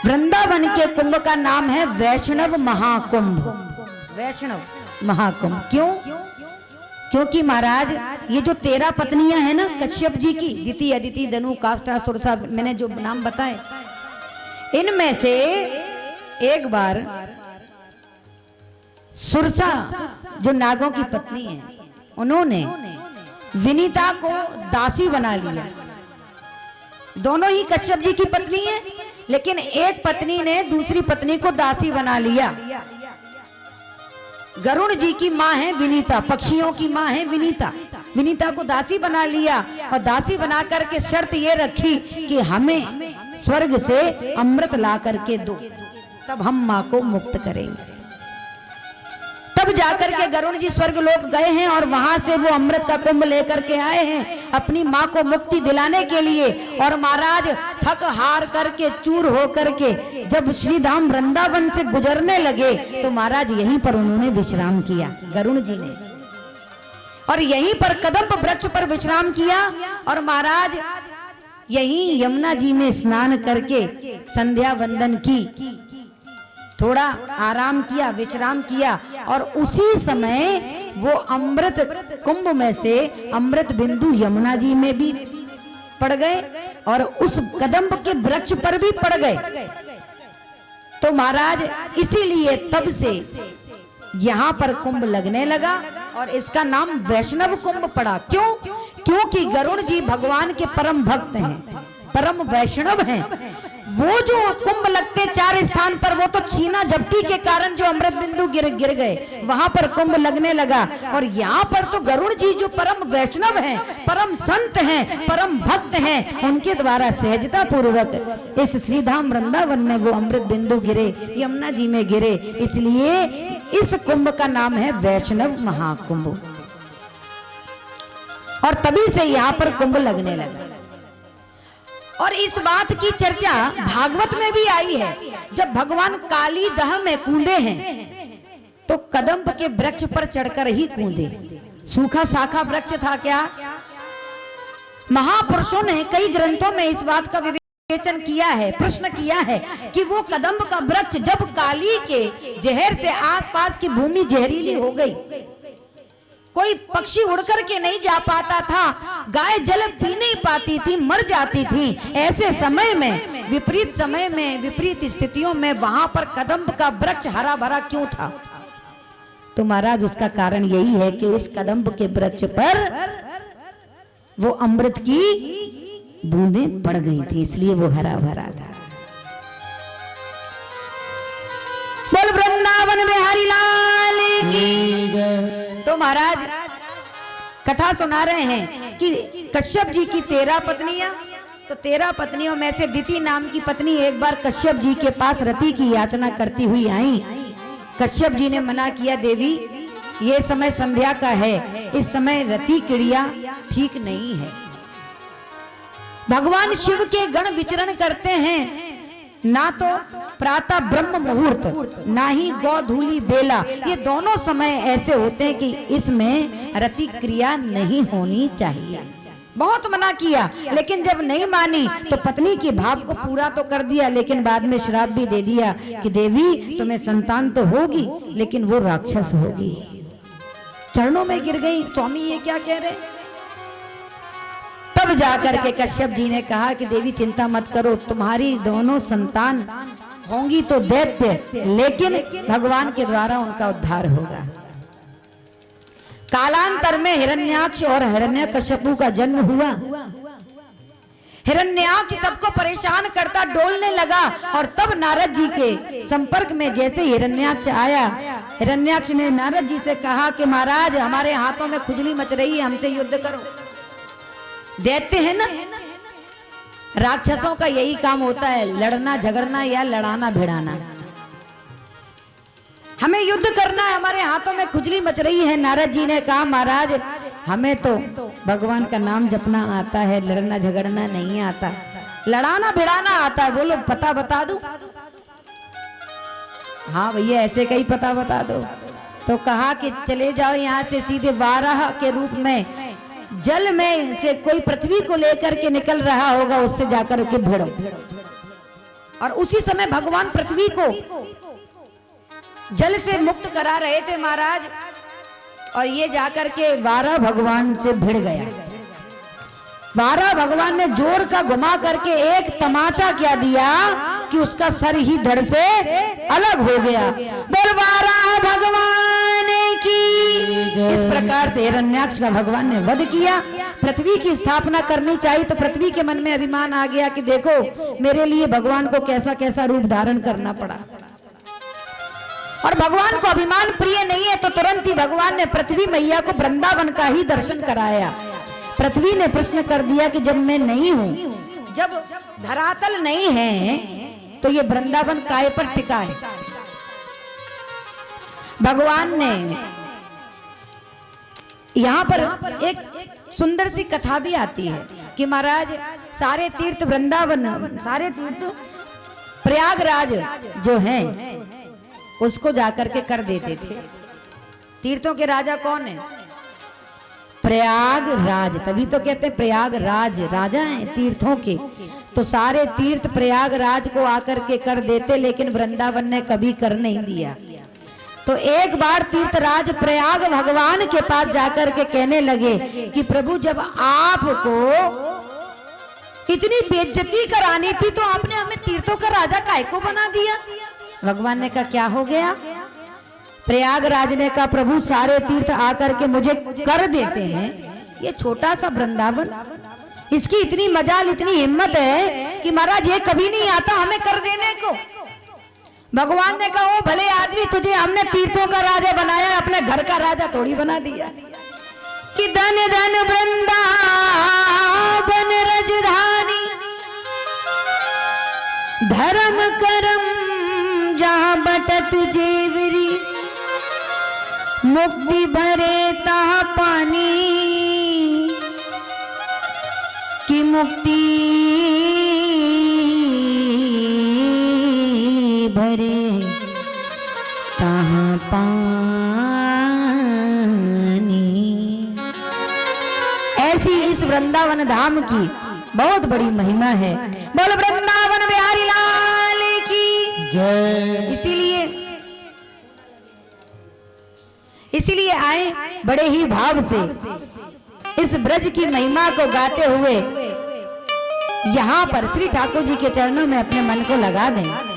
वृंदावन के कुंभ का नाम है वैष्णव महाकुंभ। वैष्णव महाकुंभ क्यों? क्योंकि महाराज ये जो 13 पत्नियां हैं ना कश्यप जी की, दिति, अदिति, धनु, काष्ठा, सुरसा, मैंने जो नाम बताए, इनमें से एक बार सुरसा जो नागों की पत्नी है, उन्होंने विनीता को दासी बना लिया। दोनों ही कश्यप जी की पत्नी है, लेकिन एक पत्नी ने दूसरी पत्नी को दासी बना लिया। गरुड़ जी की माँ है विनीता, पक्षियों की माँ है विनीता। विनीता को दासी बना लिया और दासी बना करके शर्त ये रखी कि हमें स्वर्ग से अमृत ला करके दो, तब हम माँ को मुक्त करेंगे। तब जाकर के गरुड़ जी स्वर्ग लोक गए हैं और वहां से वो अमृत का कुंभ लेकर के आए हैं अपनी माँ को मुक्ति दिलाने के लिए। और महाराज थक हार करके चूर हो करके जब श्री धाम वृंदावन से गुजरने लगे तो महाराज यहीं पर उन्होंने विश्राम किया, गरुड़ जी ने, और यहीं पर कदम्ब वृक्ष पर विश्राम किया। और महाराज यहीं यमुना जी में स्नान करके संध्या वंदन की, थोड़ा आराम किया, विश्राम किया, और उसी समय वो अमृत कुंभ में से अमृत बिंदु यमुना जी में भी पड़ गए और उस कदम्ब के वृक्ष पर भी पड़ गए। तो महाराज इसीलिए तब से यहाँ पर कुंभ लगने लगा और इसका नाम वैष्णव कुंभ पड़ा। क्यों? क्योंकि गरुड़ जी भगवान के परम भक्त हैं, परम वैष्णव हैं। वो जो कुंभ लगते 4 स्थान पर, वो तो छीना झपटी के कारण जो अमृत बिंदु गिर गए, वहां पर कुंभ लगने लगा। और यहाँ पर तो गरुड़ जी जो परम वैष्णव हैं, परम संत हैं, परम भक्त हैं, उनके द्वारा सहजता पूर्वक इस श्रीधाम वृंदावन में वो अमृत बिंदु गिरे, यमुना जी में गिरे। इसलिए इस कुंभ का नाम है वैष्णव महाकुंभ। और तभी से यहाँ पर कुंभ लगने लगा। और इस बात की चर्चा भागवत में भी आई है। जब भगवान काली दह में कूदे हैं तो कदम्ब के वृक्ष पर चढ़कर ही कूदे। सूखा साखा वृक्ष था क्या? महापुरुषों ने कई ग्रंथों में इस बात का विवेचन किया है, प्रश्न किया है कि वो कदम्ब का वृक्ष जब काली के जहर से आसपास की भूमि जहरीली हो गई, कोई पक्षी उड़कर के नहीं जा पाता था, गाय जल पी नहीं पाती थी, मर जाती थी, ऐसे समय में, विपरीत समय में, विपरीत स्थितियों में वहां पर कदम्ब का वृक्ष हरा भरा क्यों था? तो महाराज उसका कारण यही है कि उस कदम्ब के वृक्ष पर वो अमृत की बूंदें पड़ गई थी, इसलिए वो हरा भरा था। बोल वृंदावन बिहारी लाल की। तो महाराज कथा सुना रहे हैं कि कश्यप जी की 13 पत्नियां, तो 13 पत्नियों में से दिति नाम की पत्नी एक बार कश्यप जी के पास रति की याचना करती हुई आई। कश्यप जी ने मना किया, देवी ये समय संध्या का है, इस समय रति क्रिया ठीक नहीं है। भगवान शिव के गण विचरण करते हैं, ना तो प्रातः ब्रह्म मुहूर्त, ना ही गौधूली बेला, ये दोनों समय ऐसे होते हैं कि इसमें रति क्रिया नहीं होनी चाहिए। बहुत मना किया, लेकिन जब नहीं मानी तो पत्नी के भाव को पूरा तो कर दिया, लेकिन बाद में श्राप भी दे दिया कि देवी तुम्हें संतान तो होगी, लेकिन वो राक्षस होगी। चरणों में गिर गई, स्वामी ये क्या कह रहे? तब जाकर के कश्यप जी ने कहा कि देवी चिंता मत करो, तुम्हारी दोनों संतान होंगी तो दैत्य, लेकिन भगवान के द्वारा उनका उद्धार होगा। कालांतर में हिरण्याक्ष और हिरण्यकश्यपु का जन्म हुआ। हिरण्याक्ष सबको परेशान करता डोलने लगा, और तब नारद जी के संपर्क में जैसे हिरण्याक्ष आया, हिरण्याक्ष ने नारद जी से कहा कि महाराज हमारे हाथों में खुजली मच रही है, हमसे युद्ध करो। दैत्य है ना, राक्षसों का यही काम होता है, लड़ना झगड़ना या लड़ाना भिड़ाना। हमें युद्ध करना है, हमारे हाथों में खुजली मच रही है। नारद जी ने कहा महाराज हमें तो भगवान का नाम जपना आता है, लड़ना झगड़ना नहीं आता, लड़ाना भिड़ाना आता है। बोलो पता बता दूं? हाँ भैया ऐसे कहीं पता बता दो। तो कहा कि चले जाओ यहाँ से सीधे वाराह के रूप में, जल में से कोई पृथ्वी को लेकर के निकल रहा होगा, उससे जाकर के भिड़ो। और उसी समय भगवान पृथ्वी को जल से मुक्त करा रहे थे महाराज। और ये जाकर के 12 भगवान से भिड़ गया। 12 भगवान ने जोर का घुमा करके एक तमाचा क्या दिया कि उसका सर ही धड़ से अलग हो गया। बोल 12 भगवान की। इस प्रकार से हिरण्याक्ष का भगवान ने वध किया। पृथ्वी की स्थापना करनी चाहिए तो पृथ्वी के मन में अभिमान आ गया कि देखो मेरे लिए भगवान को कैसा कैसा रूप धारण करना पड़ा। और भगवान को अभिमान प्रिय नहीं है तो तुरंत ही भगवान ने पृथ्वी मैया को वृंदावन का ही दर्शन कराया। पृथ्वी ने प्रश्न कर दिया कि जब मैं नहीं हूं, जब धरातल नहीं है तो ये वृंदावन काय पर टिका है। भगवान ने यहाँ पर एक सुंदर सी कथा भी आती है कि महाराज सारे तीर्थ वृंदावन, सारे तीर्थ प्रयागराज जो हैं उसको जाकर के कर देते थे। तीर्थों के राजा कौन है? प्रयागराज, तभी तो कहते हैं प्रयागराज राजा हैं तीर्थों के। तो सारे तीर्थ प्रयागराज को आकर के कर देते, लेकिन वृंदावन ने कभी कर नहीं दिया। तो एक बार तीर्थराज प्रयाग भगवान के पास जाकर के कहने लगे कि प्रभु जब आपको इतनी बेइज्जती करानी थी तो आपने हमें तीर्थों का राजा काहे को बना दिया? भगवान ने कहा क्या हो गया? प्रयागराज ने कहा प्रभु सारे तीर्थ आकर के मुझे कर देते हैं, ये छोटा सा वृंदावन, इसकी इतनी मजाल इतनी हिम्मत है कि महाराज ये कभी नहीं आता हमें कर देने को। भगवान ने कहा ओ भले आदमी, तुझे हमने तीर्थों का राजा बनाया, अपने घर का राजा थोड़ी बना दिया। कि धन धन वृंदावन रजधानी, धर्म करम जहाँ बटत जेवरी, मुक्ति भरे ता पानी, की मुक्ति भरे तहाँ पानी। ऐसी इस वृंदावन धाम की बहुत बड़ी महिमा है। बोल वृंदावन बिहारी लाल की जय। इसीलिए आए बड़े ही भाव से इस ब्रज की महिमा को गाते हुए यहाँ पर श्री ठाकुर जी के चरणों में अपने मन को लगा दें।